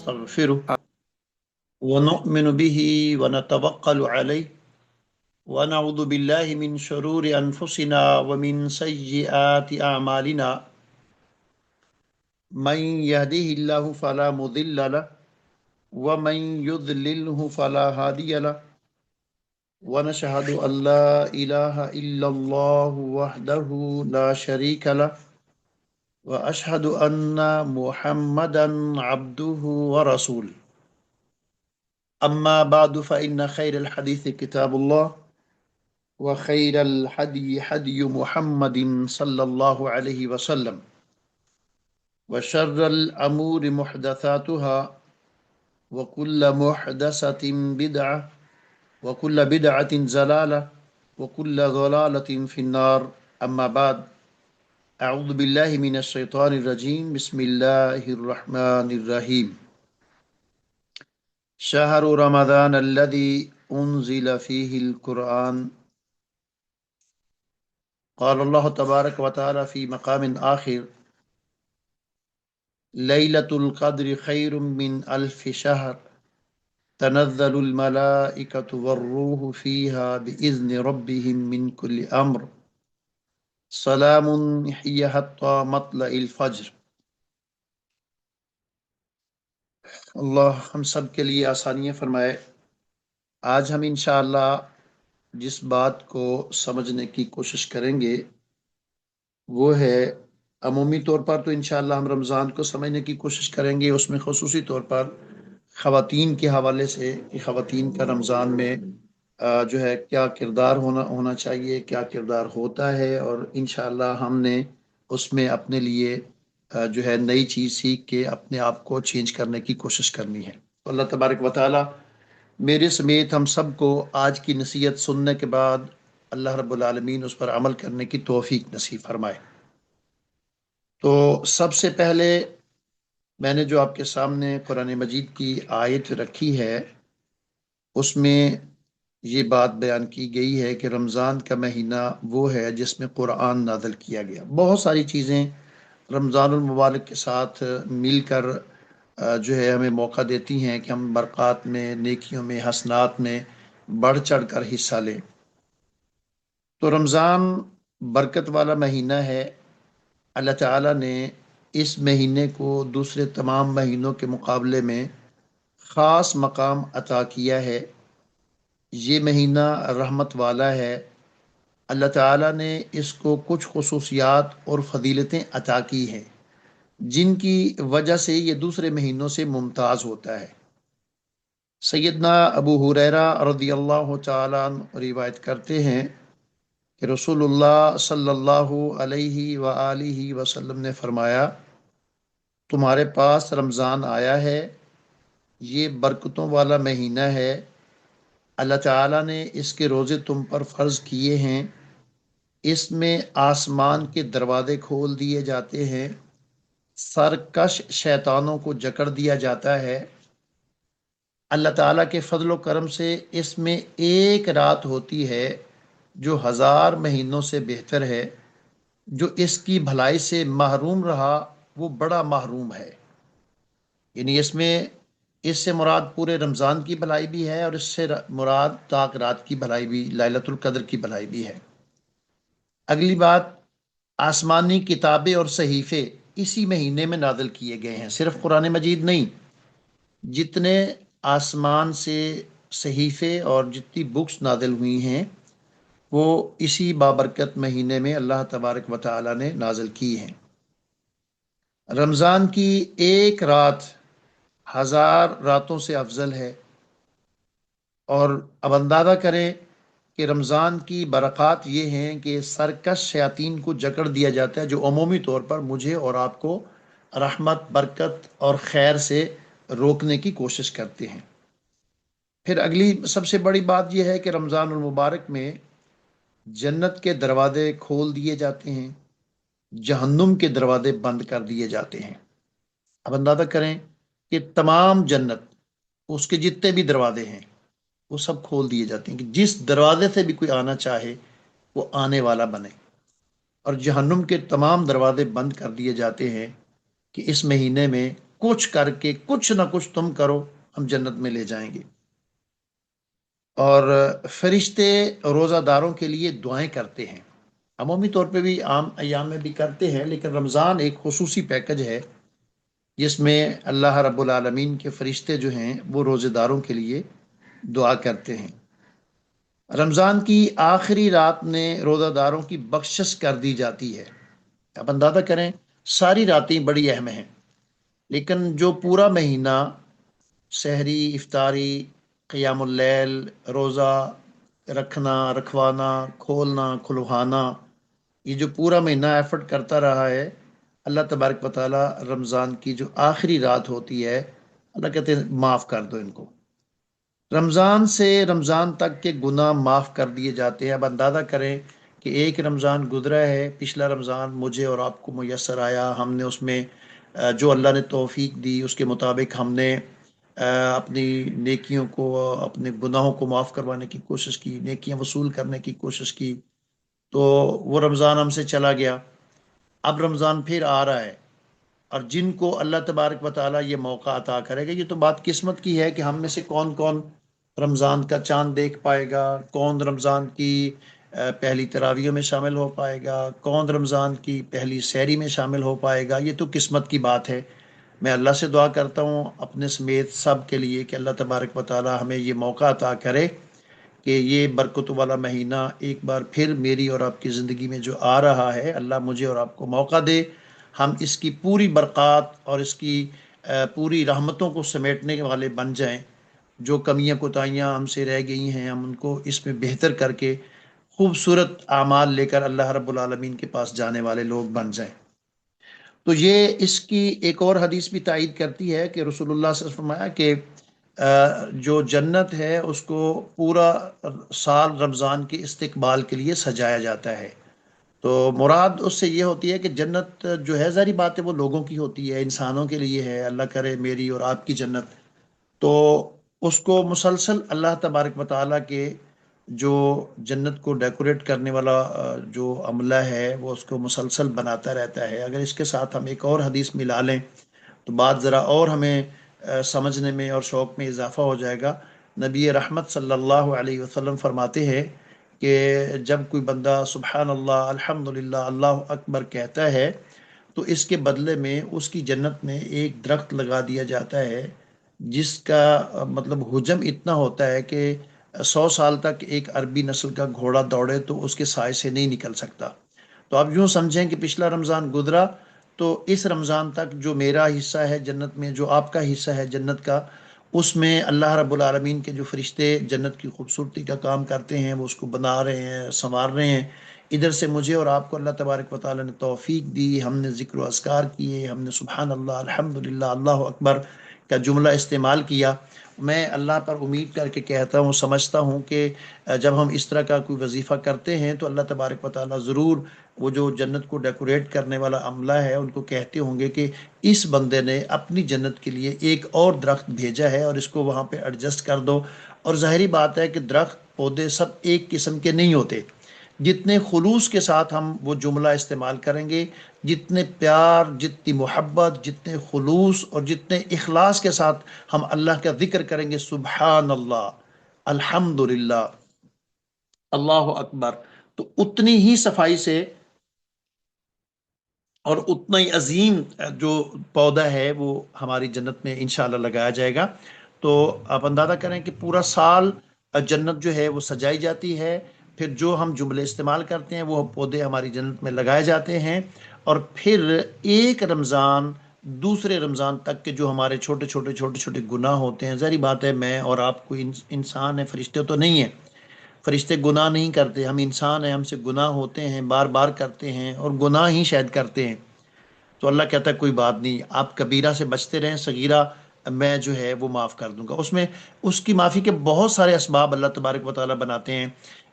ونستغفره ونؤمن به ونتوكل عليه ونعوذ بالله من شرور أنفسنا ومن سيئات أعمالنا من يهده الله فلا مضل له ومن يضلله فلا هادي له ونشهد أن لا إله إلا الله وحده لا شريك له وأشهد أن محمدا عبده ورسوله أما بعد فإن خير الحديث كتاب الله وخير الحدي حدي محمد صلى الله عليه وسلم وشر الأمور محدثاتها وكل محدثة بدعة وكل بدعة ضلالة وكل ضلالة في النار أما بعد أعوذ بالله من الشيطان الرجيم بسم الله الرحمن الرحيم شهر رمضان الذي أنزل فيه القرآن قال الله تبارك وتعالى في مقام آخر ليلة القدر خير من ألف شهر تنزل الملائكة والروح فيها بإذن ربهم من كل أمر سلام هي حتى مطلع الفجر۔ اللہ ہم سب کے لیے آسانیاں فرمائے۔ آج ہم انشاءاللہ جس بات کو سمجھنے کی کوشش کریں گے وہ ہے، عمومی طور پر تو انشاءاللہ ہم رمضان کو سمجھنے کی کوشش کریں گے، اس میں خصوصی طور پر خواتین کے حوالے سے کہ خواتین کا رمضان میں جو ہے کیا کردار ہونا چاہیے، کیا کردار ہوتا ہے، اور انشاءاللہ ہم نے اس میں اپنے لیے جو ہے نئی چیز سیکھ کے اپنے آپ کو چینج کرنے کی کوشش کرنی ہے۔ اللہ تبارک و تعالی میرے سمیت ہم سب کو آج کی نصیحت سننے کے بعد اللہ رب العالمین اس پر عمل کرنے کی توفیق نصیب فرمائے۔ تو سب سے پہلے میں نے جو آپ کے سامنے قرآن مجید کی آیت رکھی ہے اس میں یہ بات بیان کی گئی ہے کہ رمضان کا مہینہ وہ ہے جس میں قرآن نازل کیا گیا۔ بہت ساری چیزیں رمضان المبارک کے ساتھ مل کر جو ہے ہمیں موقع دیتی ہیں کہ ہم برکات میں، نیکیوں میں، حسنات میں بڑھ چڑھ کر حصہ لیں۔ تو رمضان برکت والا مہینہ ہے۔ اللہ تعالیٰ نے اس مہینے کو دوسرے تمام مہینوں کے مقابلے میں خاص مقام عطا کیا ہے۔ یہ مہینہ رحمت والا ہے۔ اللہ تعالیٰ نے اس کو کچھ خصوصیات اور فضیلتیں عطا کی ہیں جن کی وجہ سے یہ دوسرے مہینوں سے ممتاز ہوتا ہے۔ سیدنا ابو ہریرہ رضی اللہ تعالیٰ عنہ روایت کرتے ہیں کہ رسول اللہ صلی اللہ علیہ وآلہ وسلم نے فرمایا، تمہارے پاس رمضان آیا ہے، یہ برکتوں والا مہینہ ہے، اللہ تعالیٰ نے اس کے روزے تم پر فرض کیے ہیں، اس میں آسمان کے دروازے کھول دیے جاتے ہیں، سرکش شیطانوں کو جکڑ دیا جاتا ہے۔ اللہ تعالیٰ کے فضل و کرم سے اس میں ایک رات ہوتی ہے جو 1000 مہینوں سے بہتر ہے۔ جو اس کی بھلائی سے محروم رہا وہ بڑا محروم ہے۔ یعنی اس سے مراد پورے رمضان کی بھلائی بھی ہے اور اس سے مراد تاک رات کی بھلائی بھی، لیلۃ القدر کی بھلائی بھی ہے۔ اگلی بات، آسمانی کتابیں اور صحیفے اسی مہینے میں نازل کیے گئے ہیں، صرف قرآن مجید نہیں، جتنے آسمان سے صحیفے اور جتنی بکس نازل ہوئی ہیں وہ اسی بابرکت مہینے میں اللہ تبارک و تعالی نے نازل کی ہیں۔ رمضان کی ایک رات 1000 راتوں سے افضل ہے، اور اب اندازہ کریں کہ رمضان کی برکات یہ ہیں کہ سرکش شیاطین کو جکڑ دیا جاتا ہے جو عمومی طور پر مجھے اور آپ کو رحمت، برکت اور خیر سے روکنے کی کوشش کرتے ہیں۔ پھر اگلی سب سے بڑی بات یہ ہے کہ رمضان المبارک میں جنت کے دروازے کھول دیے جاتے ہیں، جہنم کے دروازے بند کر دیے جاتے ہیں۔ اب اندازہ کریں کہ تمام جنت، اس کے جتنے بھی دروازے ہیں وہ سب کھول دیے جاتے ہیں کہ جس دروازے سے بھی کوئی آنا چاہے وہ آنے والا بنے، اور جہنم کے تمام دروازے بند کر دیے جاتے ہیں کہ اس مہینے میں کچھ کر کے کچھ نہ کچھ تم کرو، ہم جنت میں لے جائیں گے۔ اور فرشتے روزہ داروں کے لیے دعائیں کرتے ہیں، عمومی طور پہ بھی عام ایام میں بھی کرتے ہیں، لیکن رمضان ایک خصوصی پیکج ہے جس میں اللہ رب العالمین کے فرشتے جو ہیں وہ روزے داروں کے لیے دعا کرتے ہیں۔ رمضان کی آخری رات میں روزہ داروں کی بخشش کر دی جاتی ہے۔ اب اندازہ کریں، ساری راتیں بڑی اہم ہیں، لیکن جو پورا مہینہ سحری، افطاری، قیام اللیل، روزہ رکھنا، رکھوانا، کھولنا، کھلوانا، یہ جو پورا مہینہ ایفرٹ کرتا رہا ہے، اللہ تبارک و تعالی رمضان کی جو آخری رات ہوتی ہے، اللہ کہتے ہیں معاف کر دو ان کو۔ رمضان سے رمضان تک کے گناہ معاف کر دیے جاتے ہیں۔ اب اندازہ کریں کہ ایک رمضان گزرا ہے، پچھلا رمضان مجھے اور آپ کو میسر آیا، ہم نے اس میں جو اللہ نے توفیق دی اس کے مطابق ہم نے اپنی نیکیوں کو، اپنے گناہوں کو معاف کروانے کی کوشش کی، نیکیاں وصول کرنے کی کوشش کی، تو وہ رمضان ہم سے چلا گیا۔ اب رمضان پھر آ رہا ہے، اور جن کو اللہ تبارک و تعالیٰ یہ موقع عطا کرے گا، یہ تو بات قسمت کی ہے کہ ہم میں سے کون کون رمضان کا چاند دیکھ پائے گا، کون رمضان کی پہلی تراویحوں میں شامل ہو پائے گا، کون رمضان کی پہلی سحری میں شامل ہو پائے گا، یہ تو قسمت کی بات ہے۔ میں اللہ سے دعا کرتا ہوں اپنے سمیت سب کے لیے کہ اللہ تبارک و تعالیٰ ہمیں یہ موقع عطا کرے کہ یہ برکت والا مہینہ ایک بار پھر میری اور آپ کی زندگی میں جو آ رہا ہے، اللہ مجھے اور آپ کو موقع دے، ہم اس کی پوری برکات اور اس کی پوری رحمتوں کو سمیٹنے والے بن جائیں۔ جو کمیاں کوتاہیاں ہم سے رہ گئی ہیں، ہم ان کو اس میں بہتر کر کے خوبصورت اعمال لے کر اللہ رب العالمین کے پاس جانے والے لوگ بن جائیں۔ تو یہ اس کی ایک اور حدیث بھی تائید کرتی ہے کہ رسول اللہ صلی اللہ علیہ وسلم نے فرمایا کہ جو جنت ہے اس کو پورا سال رمضان کے استقبال کے لیے سجایا جاتا ہے۔ تو مراد اس سے یہ ہوتی ہے کہ جنت جو ہے، ظاہری بات ہے وہ لوگوں کی ہوتی ہے، انسانوں کے لیے ہے، اللہ کرے میری اور آپ کی جنت۔ تو اس کو مسلسل اللہ تبارک و تعالیٰ کے جو جنت کو ڈیکوریٹ کرنے والا جو عملہ ہے وہ اس کو مسلسل بناتا رہتا ہے۔ اگر اس کے ساتھ ہم ایک اور حدیث ملا لیں تو بات ذرا اور ہمیں سمجھنے میں اور شوق میں اضافہ ہو جائے گا۔ نبی رحمت صلی اللہ علیہ وسلم فرماتے ہیں کہ جب کوئی بندہ سبحان اللہ، الحمدللہ، اللہ اکبر کہتا ہے تو اس کے بدلے میں اس کی جنت میں ایک درخت لگا دیا جاتا ہے جس کا مطلب حجم اتنا ہوتا ہے کہ 100 سال تک ایک عربی نسل کا گھوڑا دوڑے تو اس کے سائے سے نہیں نکل سکتا۔ تو آپ یوں سمجھیں کہ پچھلا رمضان گزرا تو اس رمضان تک جو میرا حصہ ہے جنت میں، جو آپ کا حصہ ہے جنت کا، اس میں اللہ رب العالمین کے جو فرشتے جنت کی خوبصورتی کا کام کرتے ہیں، وہ اس کو بنا رہے ہیں، سنوار رہے ہیں۔ ادھر سے مجھے اور آپ کو اللہ تبارک و تعالیٰ نے توفیق دی، ہم نے ذکر و اذکار کیے، ہم نے سبحان اللہ، الحمدللہ، اللہ اکبر کا جملہ استعمال کیا۔ میں اللہ پر امید کر کے کہتا ہوں، سمجھتا ہوں کہ جب ہم اس طرح کا کوئی وظیفہ کرتے ہیں تو اللہ تبارک و تعالیٰ ضرور وہ جو جنت کو ڈیکوریٹ کرنے والا عملہ ہے ان کو کہتے ہوں گے کہ اس بندے نے اپنی جنت کے لیے ایک اور درخت بھیجا ہے اور اس کو وہاں پہ ایڈجسٹ کر دو۔ اور ظاہری بات ہے کہ درخت پودے سب ایک قسم کے نہیں ہوتے۔ جتنے خلوص کے ساتھ ہم وہ جملہ استعمال کریں گے، جتنے پیار، جتنی محبت، جتنے خلوص اور جتنے اخلاص کے ساتھ ہم اللہ کا ذکر کریں گے، سبحان اللہ، الحمدللہ، اللہ اکبر، تو اتنی ہی صفائی سے اور اتنا ہی عظیم جو پودا ہے وہ ہماری جنت میں انشاءاللہ لگایا جائے گا۔ تو آپ اندازہ کریں کہ پورا سال جنت جو ہے وہ سجائی جاتی ہے، پھر جو ہم جملے استعمال کرتے ہیں وہ پودے ہماری جنت میں لگائے جاتے ہیں، اور پھر ایک رمضان دوسرے رمضان تک کے جو ہمارے چھوٹے چھوٹے چھوٹے چھوٹے گناہ ہوتے ہیں، ظاہری بات ہے میں اور آپ کوئی انسان ہیں، فرشتے تو نہیں ہیں، فرشتے گناہ نہیں کرتے، ہم انسان ہیں، ہم سے گناہ ہوتے ہیں، بار بار کرتے ہیں اور گناہ ہی شاید کرتے ہیں۔ تو اللہ کہتا ہے کوئی بات نہیں، آپ کبیرہ سے بچتے رہیں، صغیرہ میں جو ہے وہ معاف کر دوں گا۔ اس میں اس کی معافی کے بہت سارے اسباب اللہ تبارک و تعالیٰ بناتے ہیں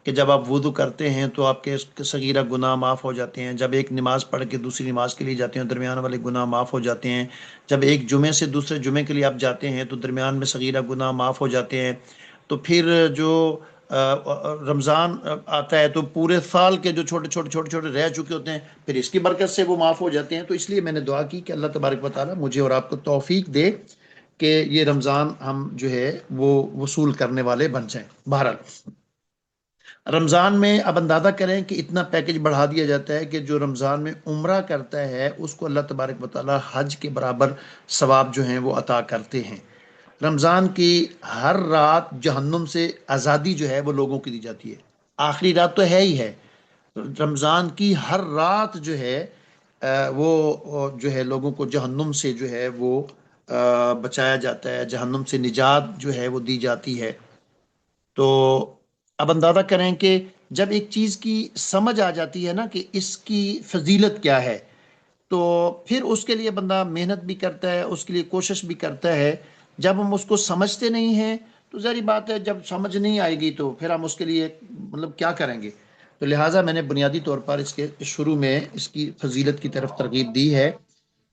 کہ جب آپ وضو کرتے ہیں تو آپ کے صغیرہ گناہ معاف ہو جاتے ہیں، جب ایک نماز پڑھ کے دوسری نماز کے لیے جاتے ہیں درمیان والے گناہ معاف ہو جاتے ہیں، جب ایک جمعے سے دوسرے جمعے کے لیے آپ جاتے ہیں تو درمیان میں صغیرہ گناہ معاف ہو جاتے ہیں۔ تو پھر جو رمضان آتا ہے تو پورے سال کے جو چھوٹے چھوٹے چھوٹے چھوٹے رہ چکے ہوتے ہیں پھر اس کی برکت سے وہ معاف ہو جاتے ہیں. تو اس لیے میں نے دعا کی کہ اللہ تبارک و تعالیٰ مجھے اور آپ کو توفیق دے کہ یہ رمضان ہم جو ہے وہ وصول کرنے والے بن جائیں. بہرحال رمضان میں اب اندازہ کریں کہ اتنا پیکج بڑھا دیا جاتا ہے کہ جو رمضان میں عمرہ کرتا ہے اس کو اللہ تبارک و تعالیٰ حج کے برابر ثواب جو ہیں وہ عطا کرتے ہیں. رمضان کی ہر رات جہنم سے آزادی جو ہے وہ لوگوں کی دی جاتی ہے. آخری رات تو ہے ہی ہے. رمضان کی ہر رات جو ہے وہ جو ہے لوگوں کو جہنم سے جو ہے وہ بچایا جاتا ہے، جہنم سے نجات جو ہے وہ دی جاتی ہے. تو اب اندازہ کریں کہ جب ایک چیز کی سمجھ آ جاتی ہے نا کہ اس کی فضیلت کیا ہے تو پھر اس کے لیے بندہ محنت بھی کرتا ہے، اس کے لیے کوشش بھی کرتا ہے. جب ہم اس کو سمجھتے نہیں ہیں تو ظاہری بات ہے جب سمجھ نہیں آئے گی تو پھر ہم اس کے لیے مطلب کیا کریں گے. تو لہٰذا میں نے بنیادی طور پر اس کے شروع میں اس کی فضیلت کی طرف ترغیب دی ہے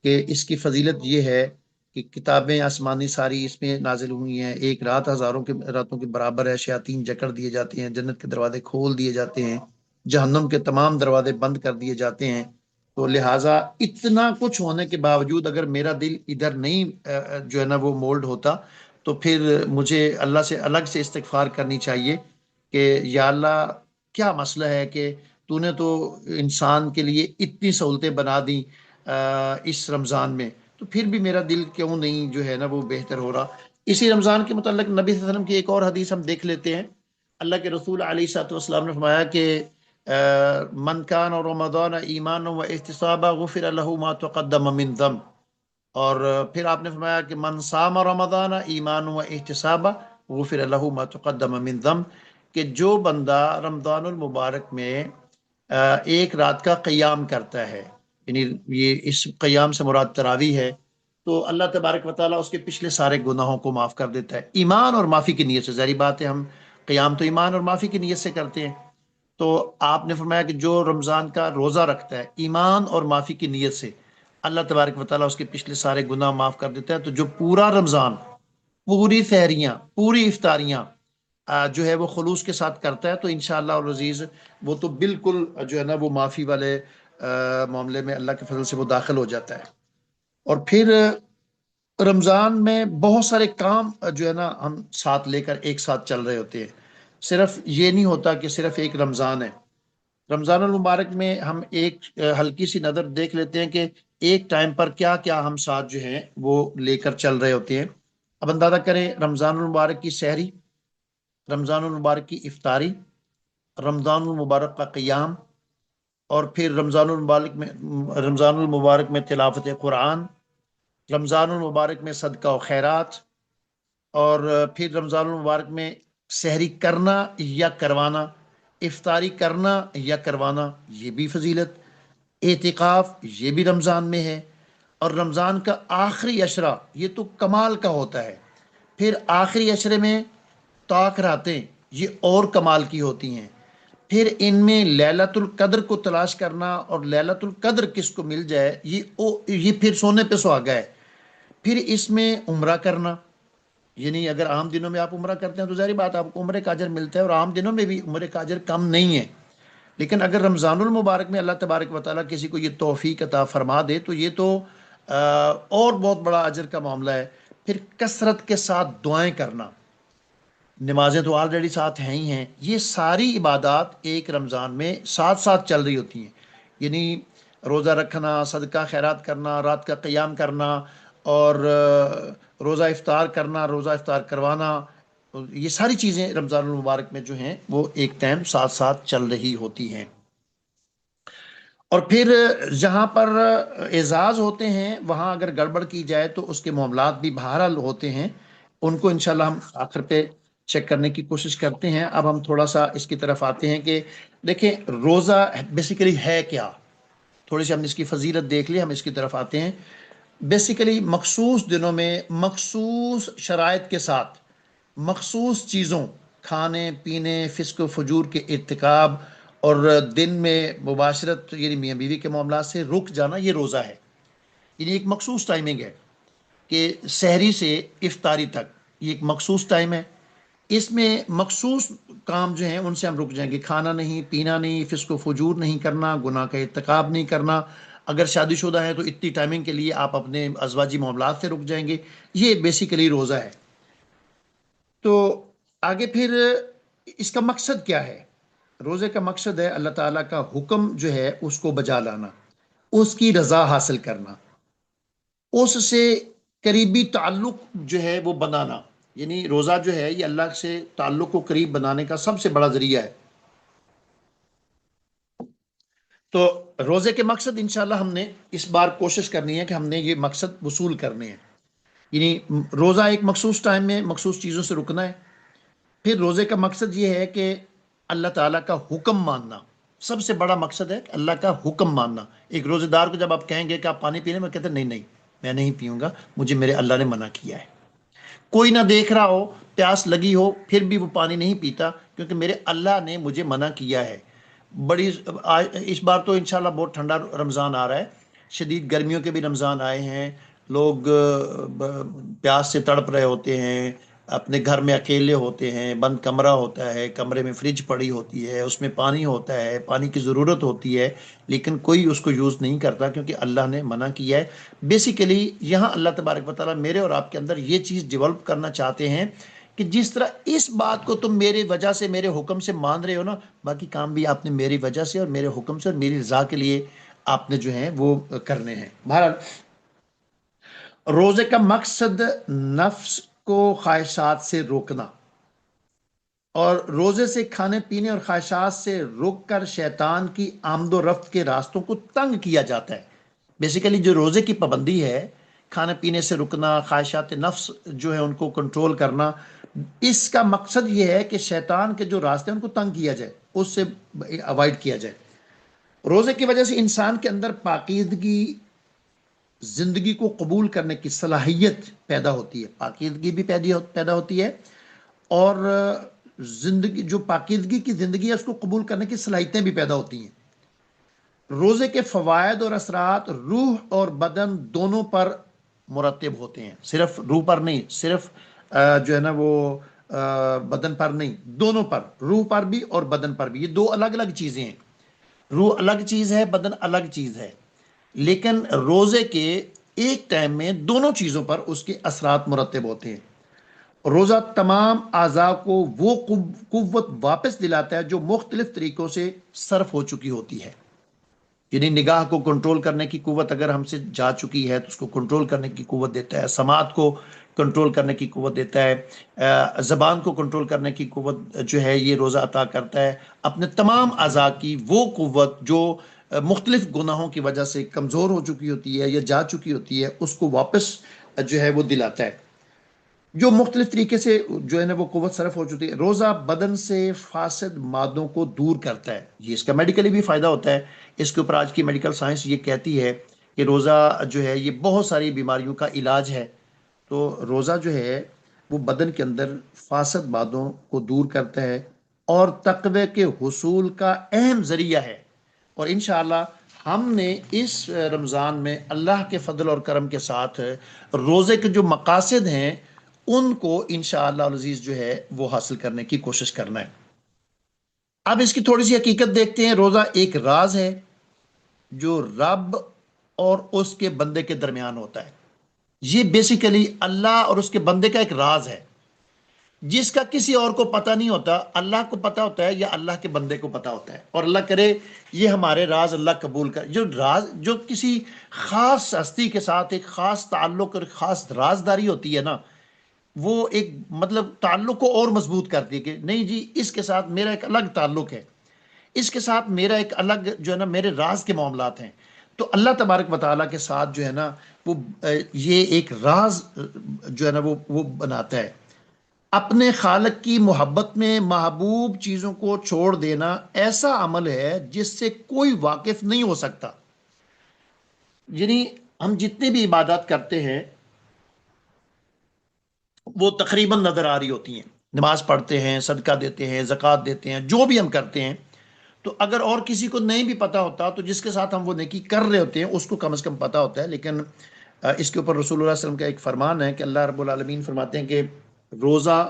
کہ اس کی فضیلت یہ ہے کہ کتابیں آسمانی ساری اس میں نازل ہوئی ہیں. ایک رات ہزاروں کے راتوں کے برابر ہے. شیاطین جکڑ دیے جاتے ہیں، جنت کے دروازے کھول دیے جاتے ہیں، جہنم کے تمام دروازے بند کر دیے جاتے ہیں. تو لہٰذا اتنا کچھ ہونے کے باوجود اگر میرا دل ادھر نہیں جو ہے نا وہ مولڈ ہوتا تو پھر مجھے اللہ سے الگ سے استغفار کرنی چاہیے کہ یا اللہ کیا مسئلہ ہے کہ تو نے تو انسان کے لیے اتنی سہولتیں بنا دیں اس رمضان میں، تو پھر بھی میرا دل کیوں نہیں جو ہے نا وہ بہتر ہو رہا. اسی رمضان کے متعلق نبی صلی اللہ علیہ وسلم کی ایک اور حدیث ہم دیکھ لیتے ہیں. اللہ کے رسول علیہ الصلوۃ والسلام نے فرمایا کہ من کان رمضان ایمان و احتسابا غفر له ما تقدم من ذنب. اور پھر آپ نے فرمایا کہ من صام رمضان ایمان و احتسابا غفر له ما تقدم من ذنب، کہ جو بندہ رمضان المبارک میں ایک رات کا قیام کرتا ہے، یعنی یہ اس قیام سے مراد تراویح ہے، تو اللہ تبارک و تعالیٰ اس کے پچھلے سارے گناہوں کو معاف کر دیتا ہے ایمان اور معافی کی نیت سے. ظاہری بات ہے ہم قیام تو ایمان اور معافی کی نیت سے کرتے ہیں. تو آپ نے فرمایا کہ جو رمضان کا روزہ رکھتا ہے ایمان اور معافی کی نیت سے، اللہ تبارک و تعالیٰ اس کے پچھلے سارے گناہ معاف کر دیتا ہے. تو جو پورا رمضان پوری سحریاں پوری افطاریاں جو ہے وہ خلوص کے ساتھ کرتا ہے تو انشاءاللہ العزیز وہ تو بالکل جو ہے نا وہ معافی والے معاملے میں اللہ کے فضل سے وہ داخل ہو جاتا ہے. اور پھر رمضان میں بہت سارے کام جو ہے نا ہم ساتھ لے کر ایک ساتھ چل رہے ہوتے ہیں. صرف یہ نہیں ہوتا کہ صرف ایک رمضان ہے. رمضان المبارک میں ہم ایک ہلکی سی نظر دیکھ لیتے ہیں کہ ایک ٹائم پر کیا کیا ہم ساتھ جو ہیں وہ لے کر چل رہے ہوتے ہیں. اب اندازہ کریں رمضان المبارک کی سحری، رمضان المبارک کی افطاری، رمضان المبارک کا قیام، اور پھر رمضان المبارک میں تلاوت قرآن، رمضان المبارک میں صدقہ و خیرات، اور پھر رمضان المبارک میں سحری کرنا یا کروانا، افطاری کرنا یا کروانا، یہ بھی فضیلت. اعتکاف یہ بھی رمضان میں ہے. اور رمضان کا آخری عشرہ یہ تو کمال کا ہوتا ہے. پھر آخری عشرے میں طاق راتیں یہ اور کمال کی ہوتی ہیں. پھر ان میں لیلۃ القدر کو تلاش کرنا، اور لیلۃ القدر کس کو مل جائے یہ پھر سونے پہ سہاگا ہے. پھر اس میں عمرہ کرنا، یعنی اگر عام دنوں میں آپ عمرہ کرتے ہیں تو ظاہری بات آپ کو عمرے کا اجر ملتا ہے، اور عام دنوں میں بھی عمرے کا اجر کم نہیں ہے. لیکن اگر رمضان المبارک میں اللہ تبارک و تعالیٰ کسی کو یہ توفیق عطا فرما دے تو یہ تو اور بہت بڑا اجر کا معاملہ ہے. پھر کثرت کے ساتھ دعائیں کرنا، نمازیں تو آلریڈی ساتھ ہیں ہی ہیں، یہ ساری عبادات ایک رمضان میں ساتھ ساتھ چل رہی ہوتی ہیں. یعنی روزہ رکھنا، صدقہ خیرات کرنا، رات کا قیام کرنا، اور روزہ افطار کرنا، روزہ افطار کروانا، یہ ساری چیزیں رمضان المبارک میں جو ہیں وہ ایک ٹائم ساتھ ساتھ چل رہی ہوتی ہیں. اور پھر جہاں پر اعزاز ہوتے ہیں وہاں اگر گڑبڑ کی جائے تو اس کے معاملات بھی بہرحال ہوتے ہیں، ان کو انشاءاللہ ہم آخر پہ چیک کرنے کی کوشش کرتے ہیں. اب ہم تھوڑا سا اس کی طرف آتے ہیں کہ دیکھیں روزہ بیسیکلی ہے کیا. تھوڑی سی ہم اس کی فضیلت دیکھ لیں، ہم اس کی طرف آتے ہیں. بیسیکلی مخصوص دنوں میں مخصوص شرائط کے ساتھ مخصوص چیزوں، کھانے پینے، فسق و فجور کے ارتکاب، اور دن میں مباشرت یعنی میاں بیوی کے معاملات سے رک جانا، یہ روزہ ہے. یعنی ایک مخصوص ٹائمنگ ہے کہ سحری سے افطاری تک یہ ایک مخصوص ٹائم ہے. اس میں مخصوص کام جو ہیں ان سے ہم رک جائیں گے، کھانا نہیں، پینا نہیں، فسق و فجور نہیں کرنا، گناہ کا ارتکاب نہیں کرنا۔ اگر شادی شدہ ہے تو اتنی ٹائمنگ کے لیے آپ اپنے ازواجی معاملات سے رک جائیں گے۔ یہ بیسیکلی روزہ ہے۔ تو آگے پھر اس کا مقصد کیا ہے؟ روزے کا مقصد ہے اللہ تعالیٰ کا حکم جو ہے اس کو بجا لانا، اس کی رضا حاصل کرنا، اس سے قریبی تعلق جو ہے وہ بنانا۔ یعنی روزہ جو ہے یہ اللہ سے تعلق کو قریب بنانے کا سب سے بڑا ذریعہ ہے۔ تو روزے کے مقصد انشاءاللہ ہم نے اس بار کوشش کرنی ہے کہ ہم نے یہ مقصد وصول کرنے ہیں۔ یعنی روزہ ایک مخصوص ٹائم میں مخصوص چیزوں سے رکنا ہے۔ پھر روزے کا مقصد یہ ہے کہ اللہ تعالیٰ کا حکم ماننا۔ سب سے بڑا مقصد ہے کہ اللہ کا حکم ماننا۔ ایک روزے دار کو جب آپ کہیں گے کہ آپ پانی پینے میں کہتے ہیں نہیں نہیں میں نہیں پیوں گا، مجھے میرے اللہ نے منع کیا ہے۔ کوئی نہ دیکھ رہا ہو، پیاس لگی ہو، پھر بھی وہ پانی نہیں پیتا کیونکہ میرے اللہ نے مجھے منع کیا ہے۔ بڑی اس بار تو انشاءاللہ بہت ٹھنڈا رمضان آ رہا ہے، شدید گرمیوں کے بھی رمضان آئے ہیں، لوگ پیاس سے تڑپ رہے ہوتے ہیں، اپنے گھر میں اکیلے ہوتے ہیں، بند کمرہ ہوتا ہے، کمرے میں فریج پڑی ہوتی ہے، اس میں پانی ہوتا ہے، پانی کی ضرورت ہوتی ہے، لیکن کوئی اس کو یوز نہیں کرتا کیونکہ اللہ نے منع کیا ہے۔ بیسیکلی یہاں اللہ تبارک و تعالیٰ میرے اور آپ کے اندر یہ چیز ڈیولپ کرنا چاہتے ہیں کہ جس طرح اس بات کو تم میری وجہ سے، میرے حکم سے مان رہے ہو نا، باقی کام بھی آپ نے میری وجہ سے اور میرے حکم سے اور میری رضا کے لیے آپ نے جو ہیں وہ کرنے ہیں۔ بہرحال روزے کا مقصد نفس کو خواہشات سے روکنا، اور روزے سے کھانے پینے اور خواہشات سے رک کر شیطان کی آمد و رفت کے راستوں کو تنگ کیا جاتا ہے۔ بیسیکلی جو روزے کی پابندی ہے، کھانے پینے سے رکنا، خواہشات نفس جو ہے ان کو کنٹرول کرنا، اس کا مقصد یہ ہے کہ شیطان کے جو راستے ہیں ان کو تنگ کیا جائے، اس سے اوائڈ کیا جائے۔ روزے کی وجہ سے انسان کے اندر پاکیزگی، زندگی کو قبول کرنے کی صلاحیت پیدا ہوتی ہے، پاکیزگی بھی پیدا ہوتی ہے، اور زندگی جو پاکیزگی کی زندگی ہے اس کو قبول کرنے کی صلاحیتیں بھی پیدا ہوتی ہیں۔ روزے کے فوائد اور اثرات روح اور بدن دونوں پر مرتب ہوتے ہیں، صرف روح پر نہیں، صرف جو ہے نا وہ بدن پر نہیں، دونوں پر، روح پر بھی اور بدن پر بھی۔ یہ دو الگ الگ چیزیں ہیں، روح الگ چیز ہے، بدن الگ چیز ہے، لیکن روزے کے ایک ٹائم میں دونوں چیزوں پر اس کے اثرات مرتب ہوتے ہیں۔ روزہ تمام اعضاء کو وہ قوت واپس دلاتا ہے جو مختلف طریقوں سے صرف ہو چکی ہوتی ہے۔ یعنی نگاہ کو کنٹرول کرنے کی قوت اگر ہم سے جا چکی ہے تو اس کو کنٹرول کرنے کی قوت دیتا ہے، سماعت کو کنٹرول کرنے کی قوت دیتا ہے، زبان کو کنٹرول کرنے کی قوت جو ہے یہ روزہ عطا کرتا ہے۔ اپنے تمام اعضاء کی وہ قوت جو مختلف گناہوں کی وجہ سے کمزور ہو چکی ہوتی ہے یا جا چکی ہوتی ہے، اس کو واپس جو ہے وہ دلاتا ہے، جو مختلف طریقے سے جو ہے نا وہ قوت صرف ہو چکی ہے۔ روزہ بدن سے فاسد مادوں کو دور کرتا ہے، یہ اس کا میڈیکلی بھی فائدہ ہوتا ہے۔ اس کے اوپر آج کی میڈیکل سائنس یہ کہتی ہے کہ روزہ جو ہے یہ بہت ساری بیماریوں کا علاج ہے۔ تو روزہ جو ہے وہ بدن کے اندر فاسد مادوں کو دور کرتا ہے اور تقوی کے حصول کا اہم ذریعہ ہے۔ اور انشاءاللہ ہم نے اس رمضان میں اللہ کے فضل اور کرم کے ساتھ روزے کے جو مقاصد ہیں ان کو انشاءاللہ العزیز جو ہے وہ حاصل کرنے کی کوشش کرنا ہے۔ اب اس کی تھوڑی سی حقیقت دیکھتے ہیں۔ روزہ ایک راز ہے جو رب اور اس کے بندے کے درمیان ہوتا ہے۔ یہ بیسیکلی اللہ اور اس کے بندے کا ایک راز ہے جس کا کسی اور کو پتہ نہیں ہوتا، اللہ کو پتہ ہوتا ہے یا اللہ کے بندے کو پتہ ہوتا ہے، اور اللہ کرے یہ ہمارے راز اللہ قبول کر۔ جو راز جو کسی خاص ہستی کے ساتھ ایک خاص تعلق اور خاص رازداری ہوتی ہے نا، وہ ایک مطلب تعلق کو اور مضبوط کرتی ہے کہ نہیں جی اس کے ساتھ میرا ایک الگ تعلق ہے، اس کے ساتھ میرا ایک الگ جو ہے نا میرے راز کے معاملات ہیں۔ تو اللہ تبارک و تعالیٰ کے ساتھ جو ہے نا وہ یہ ایک راز جو ہے نا وہ بناتا ہے۔ اپنے خالق کی محبت میں محبوب چیزوں کو چھوڑ دینا ایسا عمل ہے جس سے کوئی واقف نہیں ہو سکتا۔ یعنی ہم جتنے بھی عبادات کرتے ہیں وہ تقریباً نظر آ رہی ہوتی ہیں، نماز پڑھتے ہیں، صدقہ دیتے ہیں، زکوٰۃ دیتے ہیں، جو بھی ہم کرتے ہیں، تو اگر اور کسی کو نہیں بھی پتا ہوتا تو جس کے ساتھ ہم وہ نیکی کر رہے ہوتے ہیں اس کو کم از کم پتا ہوتا ہے۔ لیکن اس کے اوپر رسول اللہ صلی اللہ علیہ وسلم کا ایک فرمان ہے کہ اللہ رب العالمین فرماتے ہیں کہ روزہ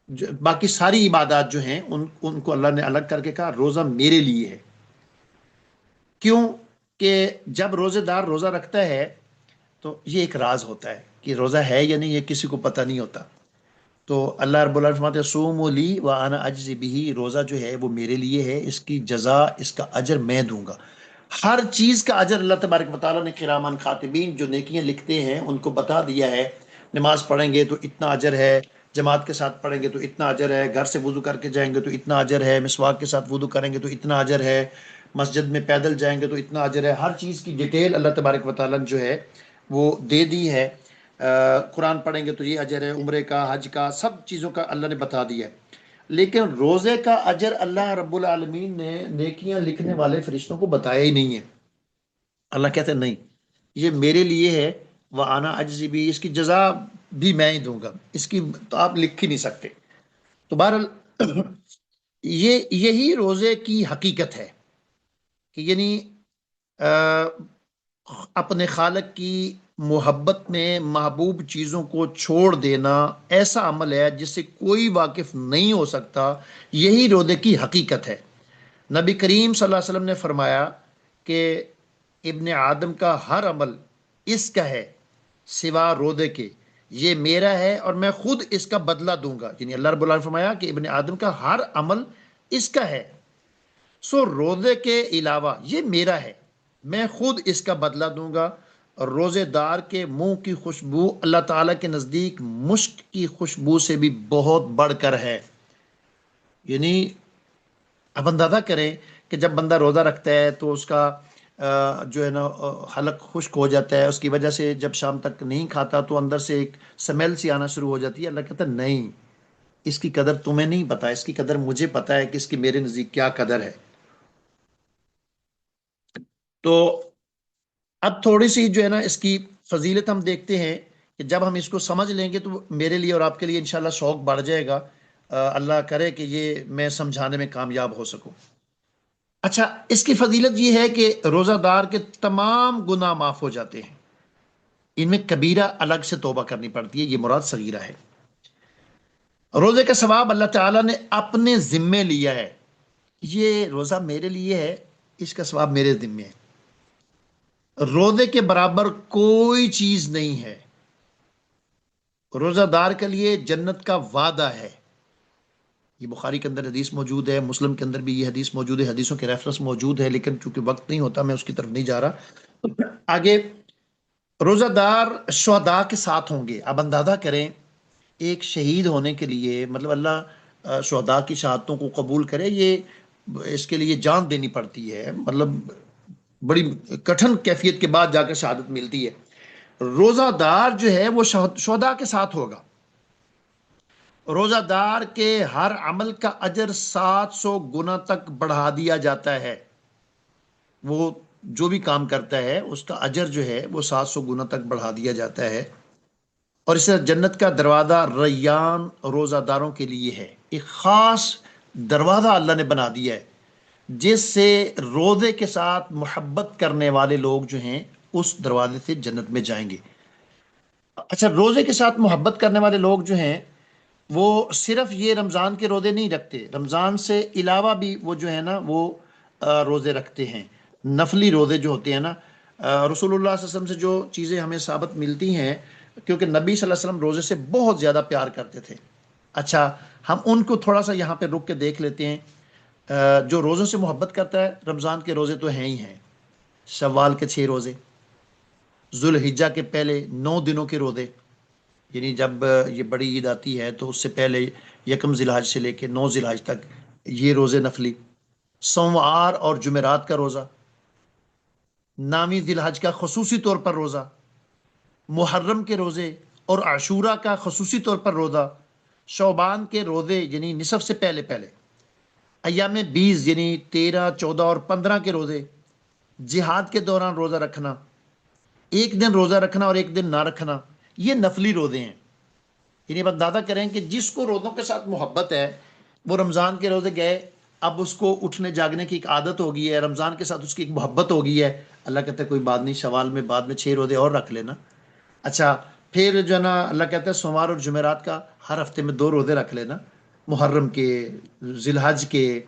باقی ساری عبادات جو ہیں ان کو اللہ نے الگ کر کے کہا روزہ میرے لیے ہے. کیوں؟ کہ جب روزے دار روزہ رکھتا ہے تو یہ ایک راز ہوتا ہے کہ روزہ ہے یا نہیں، یہ کسی کو پتہ نہیں ہوتا. تو اللہ رب العالمین فرماتے ہیں سوموا لی وانا اجزی بہ، روزہ جو ہے وہ میرے لیے ہے، اس کی جزا، اس کا اجر میں دوں گا. ہر چیز کا اجر اللہ تبارک و تعالیٰ نے کرامن خاتبین جو نیکیاں لکھتے ہیں ان کو بتا دیا ہے. نماز پڑھیں گے تو اتنا اجر ہے، جماعت کے ساتھ پڑھیں گے تو اتنا اجر ہے، گھر سے وضو کر کے جائیں گے تو اتنا اجر ہے، مسواک کے ساتھ وضو کریں گے تو اتنا اجر ہے، مسجد میں پیدل جائیں گے تو اتنا اجر ہے. ہر چیز کی ڈیٹیل اللہ تبارک و تعالیٰ نے جو ہے وہ دے دی ہے. قرآن پڑھیں گے تو یہ اجر ہے، عمرے کا، حج کا، سب چیزوں کا اللہ نے بتا دیا ہے. لیکن روزے کا اجر اللہ رب العالمین نے نیکیاں لکھنے والے فرشتوں کو بتایا ہی نہیں ہے. اللہ کہتے ہیں نہیں، یہ میرے لیے ہے، وہ آنا اجزی بھی، اس کی جزا بھی میں ہی دوں گا، اس کی تو آپ لکھ ہی نہیں سکتے. تو بہرحال یہی روزے کی حقیقت ہے کہ یعنی اپنے خالق کی محبت میں محبوب چیزوں کو چھوڑ دینا ایسا عمل ہے جس سے کوئی واقف نہیں ہو سکتا. یہی روزے کی حقیقت ہے. نبی کریم صلی اللہ علیہ وسلم نے فرمایا کہ ابن آدم کا ہر عمل اس کا ہے سوا روزے کے، یہ میرا ہے اور میں خود اس کا بدلہ دوں گا. یعنی اللہ رب العالمین نے فرمایا کہ ابن آدم کا ہر عمل اس کا ہے، سو روزے کے علاوہ یہ میرا ہے، میں خود اس کا بدلہ دوں گا. اور روزے دار کے منہ کی خوشبو اللہ تعالیٰ کے نزدیک مشک کی خوشبو سے بھی بہت بڑھ کر ہے. یعنی اب اندازہ کریں کہ جب بندہ روزہ رکھتا ہے تو اس کا جو ہے نا حلق خشک ہو جاتا ہے، اس کی وجہ سے جب شام تک نہیں کھاتا تو اندر سے ایک سمیل سی آنا شروع ہو جاتی ہے. اللہ کہتا ہے نہیں، اس کی قدر تمہیں نہیں پتا، اس کی قدر مجھے پتا ہے کہ اس کی میرے نزدیک کیا قدر ہے. تو اب تھوڑی سی جو ہے نا اس کی فضیلت ہم دیکھتے ہیں کہ جب ہم اس کو سمجھ لیں گے تو میرے لیے اور آپ کے لیے انشاءاللہ شوق بڑھ جائے گا. اللہ کرے کہ یہ میں سمجھانے میں کامیاب ہو سکوں. اچھا، اس کی فضیلت یہ ہے کہ روزہ دار کے تمام گناہ معاف ہو جاتے ہیں. ان میں کبیرہ الگ سے توبہ کرنی پڑتی ہے، یہ مراد صغیرہ ہے. روزے کا ثواب اللہ تعالیٰ نے اپنے ذمے لیا ہے. یہ روزہ میرے لیے ہے، اس کا ثواب میرے ذمے ہے. روزے کے برابر کوئی چیز نہیں ہے. روزہ دار کے لیے جنت کا وعدہ ہے. یہ بخاری کے اندر حدیث موجود ہے، مسلم کے اندر بھی یہ حدیث موجود ہے، حدیثوں کے ریفرنس موجود ہے، لیکن چونکہ وقت نہیں ہوتا میں اس کی طرف نہیں جا رہا. آگے روزہ دار شہداء کے ساتھ ہوں گے. اب اندازہ کریں ایک شہید ہونے کے لیے، مطلب اللہ شہداء کی شہادتوں کو قبول کرے، یہ اس کے لیے جان دینی پڑتی ہے، مطلب بڑی کٹھن کیفیت کے بعد جا کر شہادت ملتی ہے. روزہ دار جو ہے وہ شہداء کے ساتھ ہوگا. روزہ دار کے ہر عمل کا اجر 700 گنا تک بڑھا دیا جاتا ہے. وہ جو بھی کام کرتا ہے اس کا اجر جو ہے وہ 700 گنا تک بڑھا دیا جاتا ہے. اور اس طرح جنت کا دروازہ ریان روزہ داروں کے لیے ہے. ایک خاص دروازہ اللہ نے بنا دیا ہے جس سے روزے کے ساتھ محبت کرنے والے لوگ جو ہیں اس دروازے سے جنت میں جائیں گے. اچھا، روزے کے ساتھ محبت کرنے والے لوگ جو ہیں وہ صرف یہ رمضان کے روزے نہیں رکھتے، رمضان سے علاوہ بھی وہ جو ہے نا وہ روزے رکھتے ہیں، نفلی روزے جو ہوتے ہیں نا. رسول اللہ صلی اللہ علیہ وسلم سے جو چیزیں ہمیں ثابت ملتی ہیں، کیونکہ نبی صلی اللہ علیہ وسلم روزے سے بہت زیادہ پیار کرتے تھے. اچھا، ہم ان کو تھوڑا سا یہاں پہ رک کے دیکھ لیتے ہیں. جو روزوں سے محبت کرتا ہے، رمضان کے روزے تو ہیں ہی ہیں، شوال کے 6 روزے، ذوالحجہ کے پہلے 9 دنوں کے روزے، یعنی جب یہ بڑی عید آتی ہے تو اس سے پہلے یکم ذی الحج سے لے کے 9 ذی الحج تک یہ روزے نفلی، سوموار اور جمعرات کا روزہ، 9ویں ذی الحج کا خصوصی طور پر روزہ، محرم کے روزے اور عاشورہ کا خصوصی طور پر روزہ، شعبان کے روزے یعنی نصف سے پہلے پہلے، ایام 20 یعنی 13، 14 اور 15 کے روزے، جہاد کے دوران روزہ رکھنا، ایک دن روزہ رکھنا اور ایک دن نہ رکھنا، یہ نفلی روزے ہیں. یعنی اب اندازہ کریں کہ جس کو روزوں کے ساتھ محبت ہے، وہ رمضان کے روزے گئے، اب اس کو اٹھنے جاگنے کی ایک عادت ہو گئی ہے، رمضان کے ساتھ اس کی ایک محبت ہو گئی ہے. اللہ کہتا ہے کوئی بات نہیں، شوال میں بعد میں 6 روزے اور رکھ لینا. اچھا، پھر جو ہے نا اللہ کہتا ہے سوموار اور جمعرات کا ہر ہفتے میں 2 روزے رکھ لینا. محرم کے، ذی الحج کے،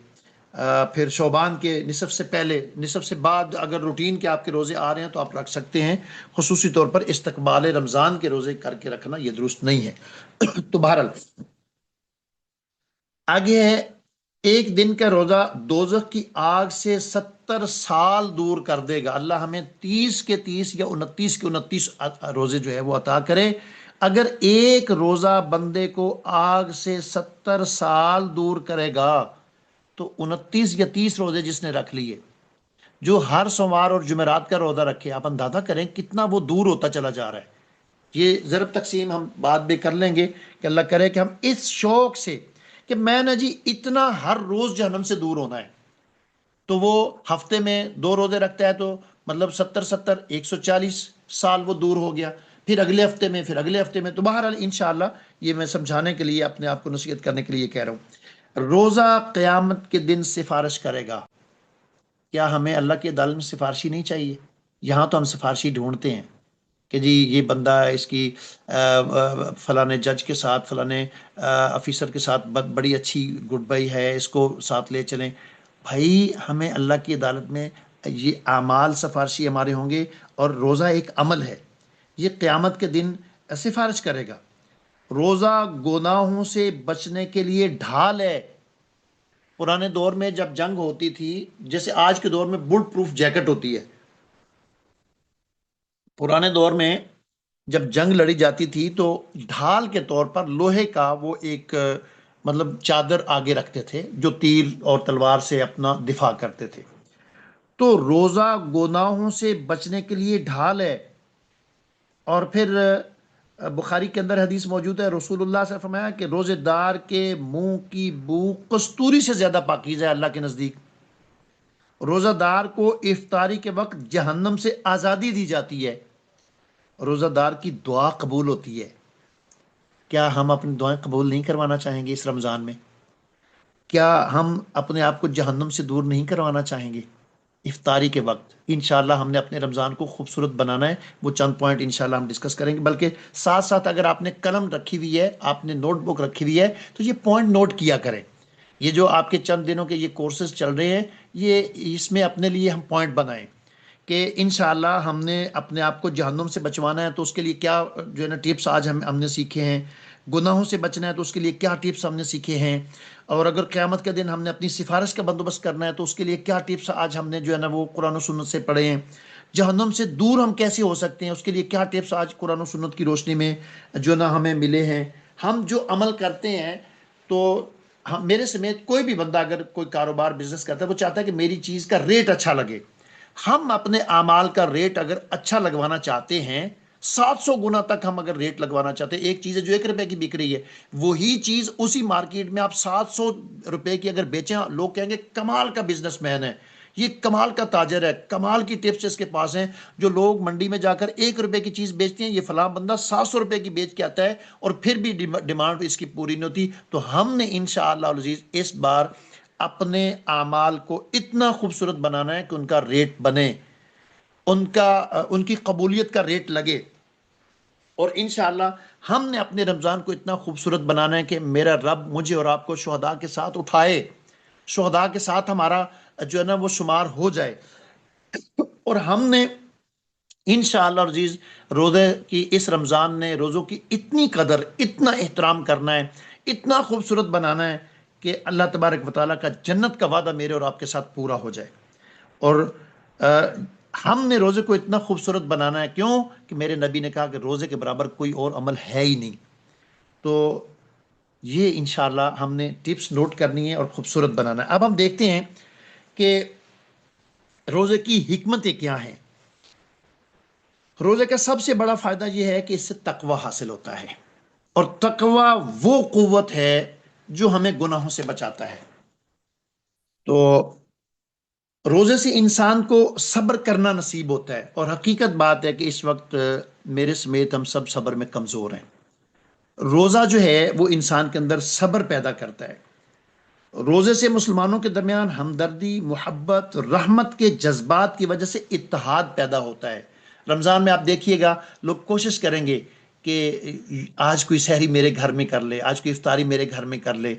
پھر شعبان کے نصف سے پہلے، نصف سے بعد اگر روٹین کے آپ کے روزے آ رہے ہیں تو آپ رکھ سکتے ہیں۔ خصوصی طور پر استقبال رمضان کے روزے کر کے رکھنا یہ درست نہیں ہے۔ تو بہرحال آگے ہے، ایک دن کا روزہ دوزخ کی آگ سے 70 سال دور کر دے گا۔ اللہ ہمیں 30 کے 30 یا 29 کے 29 روزے جو ہے وہ عطا کرے۔ اگر ایک روزہ بندے کو آگ سے 70 سال دور کرے گا تو 29 یا 30 روزے جس نے رکھ لیے، جو ہر سوموار اور جمعرات کا روزہ رکھے، آپ اندازہ کریں کتنا وہ دور ہوتا چلا جا رہا ہے۔ یہ ضرب تقسیم ہم بعد بھی کر لیں گے کہ اللہ کرے کہ ہم اس شوق سے کہ میں نے جی اتنا ہر روز جہنم سے دور ہونا ہے، تو وہ ہفتے میں 2 روزے رکھتا ہے تو مطلب 140 سال وہ دور ہو گیا، پھر اگلے ہفتے میں، پھر اگلے ہفتے میں۔ تو بہرحال انشاءاللہ یہ میں سمجھانے کے لیے، اپنے آپ کو نصیحت کرنے کے لیے کہہ رہا ہوں۔ روزہ قیامت کے دن سفارش کرے گا۔ کیا ہمیں اللہ کی عدالت میں سفارشی نہیں چاہیے؟ یہاں تو ہم سفارشی ڈھونڈتے ہیں کہ جی یہ بندہ اس کی فلاں جج کے ساتھ، فلاں افیسر کے ساتھ بڑی اچھی گڈ بائی ہے، اس کو ساتھ لے چلیں۔ بھائی ہمیں اللہ کی عدالت میں یہ اعمال سفارشی ہمارے ہوں گے، اور روزہ ایک عمل ہے، یہ قیامت کے دن سفارش کرے گا۔ روزہ گناہوں سے بچنے کے لیے ڈھال ہے۔ پرانے دور میں جب جنگ ہوتی تھی، جیسے آج کے دور میں بلٹ پروف جیکٹ ہوتی ہے، پرانے دور میں جب جنگ لڑی جاتی تھی تو ڈھال کے طور پر لوہے کا وہ ایک مطلب چادر آگے رکھتے تھے جو تیر اور تلوار سے اپنا دفاع کرتے تھے۔ تو روزہ گناہوں سے بچنے کے لیے ڈھال ہے۔ اور پھر بخاری کے اندر حدیث موجود ہے، رسول اللہ سے فرمایا کہ روزے دار کے منہ کی بو کستوری سے زیادہ پاکیزہ ہے اللہ کے نزدیک۔ روزہ دار کو افطاری کے وقت جہنم سے آزادی دی جاتی ہے۔ روزہ دار کی دعا قبول ہوتی ہے۔ کیا ہم اپنی دعائیں قبول نہیں کروانا چاہیں گے اس رمضان میں؟ کیا ہم اپنے آپ کو جہنم سے دور نہیں کروانا چاہیں گے افطاری کے وقت؟ انشاءاللہ ہم نے اپنے رمضان کو خوبصورت بنانا ہے، وہ چند پوائنٹ انشاءاللہ ہم ڈسکس کریں گے۔ بلکہ ساتھ ساتھ اگر آپ نے قلم رکھی ہوئی ہے، آپ نے نوٹ بک رکھی ہوئی ہے، تو یہ پوائنٹ نوٹ کیا کریں۔ یہ جو آپ کے چند دنوں کے یہ کورسز چل رہے ہیں، یہ اس میں اپنے لیے ہم پوائنٹ بنائیں کہ انشاءاللہ ہم نے اپنے آپ کو جہنم سے بچوانا ہے تو اس کے لیے کیا جو ہے نا ٹپس آج ہم نے سیکھے ہیں، گناہوں سے بچنا ہے تو اس کے لیے کیا ٹپس ہم نے سیکھے ہیں، اور اگر قیامت کے دن ہم نے اپنی سفارش کا بندوبست کرنا ہے تو اس کے لیے کیا ٹپس آج ہم نے جو ہے نا وہ قرآن و سنت سے پڑھے ہیں۔ جہنم سے دور ہم کیسے ہو سکتے ہیں، اس کے لیے کیا ٹپس آج قرآن و سنت کی روشنی میں جو نا ہمیں ملے ہیں۔ ہم جو عمل کرتے ہیں تو میرے سمیت کوئی بھی بندہ اگر کوئی کاروبار بزنس کرتا ہے، وہ چاہتا ہے کہ میری چیز کا ریٹ اچھا لگے۔ ہم اپنے اعمال کا ریٹ اگر اچھا لگوانا چاہتے ہیں، 700 گنا تک ہم اگر ریٹ لگوانا چاہتے ہیں، ایک چیز ہے جو 1 روپے کی بک رہی ہے، وہی چیز اسی مارکیٹ میں آپ 700 روپے کی اگر بیچیں، لوگ کہیں گے کمال کا بزنس مین ہے، یہ کمال کا تاجر ہے، کمال کی ٹپس اس کے پاس ہیں۔ جو لوگ منڈی میں جا کر 1 روپے کی چیز بیچتے ہیں، یہ فلاں بندہ 700 روپے کی بیچ کے آتا ہے اور پھر بھی ڈیمانڈ اس کی پوری نہیں ہوتی۔ تو ہم نے انشاءاللہ العزیز اس بار اپنے اعمال کو اتنا خوبصورت بنانا ہے کہ ان کا ریٹ بنے، ان کی قبولیت کا ریٹ لگے، اور انشاءاللہ ہم نے اپنے رمضان کو اتنا خوبصورت بنانا ہے کہ میرا رب مجھے اور آپ کو شہداء کے ساتھ اٹھائے، شہداء کے ساتھ ہمارا جو ہے نا وہ شمار ہو جائے۔ اور ہم نے انشاءاللہ عزیز روزے کی اس رمضان نے روزوں کی اتنی قدر، اتنا احترام کرنا ہے، اتنا خوبصورت بنانا ہے کہ اللہ تبارک و تعالیٰ کا جنت کا وعدہ میرے اور آپ کے ساتھ پورا ہو جائے۔ اور ہم نے روزے کو اتنا خوبصورت بنانا ہے، کیوں کہ میرے نبی نے کہا کہ روزے کے برابر کوئی اور عمل ہے ہی نہیں۔ تو یہ انشاءاللہ ہم نے ٹپس نوٹ کرنی ہے اور خوبصورت بنانا ہے۔ اب ہم دیکھتے ہیں کہ روزے کی حکمتیں کیا ہیں۔ روزے کا سب سے بڑا فائدہ یہ ہے کہ اس سے تقوی حاصل ہوتا ہے، اور تقوی وہ قوت ہے جو ہمیں گناہوں سے بچاتا ہے۔ تو روزے سے انسان کو صبر کرنا نصیب ہوتا ہے، اور حقیقت بات ہے کہ اس وقت میرے سمیت ہم سب صبر میں کمزور ہیں۔ روزہ جو ہے وہ انسان کے اندر صبر پیدا کرتا ہے۔ روزے سے مسلمانوں کے درمیان ہمدردی، محبت، رحمت کے جذبات کی وجہ سے اتحاد پیدا ہوتا ہے۔ رمضان میں آپ دیکھیے گا لوگ کوشش کریں گے کہ آج کوئی سحری میرے گھر میں کر لے، آج کوئی افطاری میرے گھر میں کر لے۔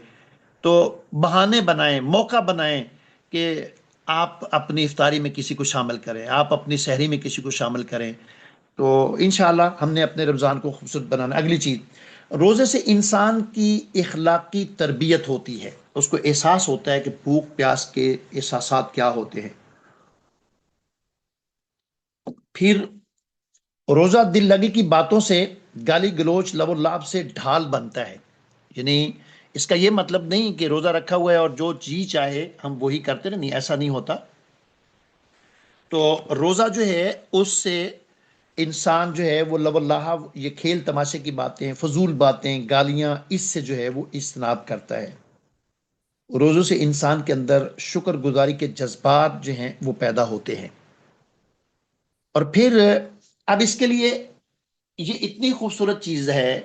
تو بہانے بنائیں، موقع بنائیں کہ آپ اپنی افطاری میں کسی کو شامل کریں، آپ اپنی سحری میں کسی کو شامل کریں. تو انشاءاللہ ہم نے اپنے رمضان کو خوبصورت بنانا. اگلی چیز، روزے سے انسان کی اخلاقی تربیت ہوتی ہے، اس کو احساس ہوتا ہے کہ بھوک پیاس کے احساسات کیا ہوتے ہیں. پھر روزہ دل لگی کی باتوں سے، گالی گلوچ لب و لعب سے ڈھال بنتا ہے. یعنی اس کا یہ مطلب نہیں کہ روزہ رکھا ہوا ہے اور جو جی چاہے ہم وہی کرتے رہے، نہیں، ایسا نہیں ہوتا. تو روزہ جو ہے اس سے انسان جو ہے وہ لب اللہ، یہ کھیل تماشے کی باتیں، فضول باتیں، گالیاں، اس سے جو ہے وہ اجتناب کرتا ہے. روزوں سے انسان کے اندر شکر گزاری کے جذبات جو ہیں وہ پیدا ہوتے ہیں. اور پھر اب اس کے لیے یہ اتنی خوبصورت چیز ہے،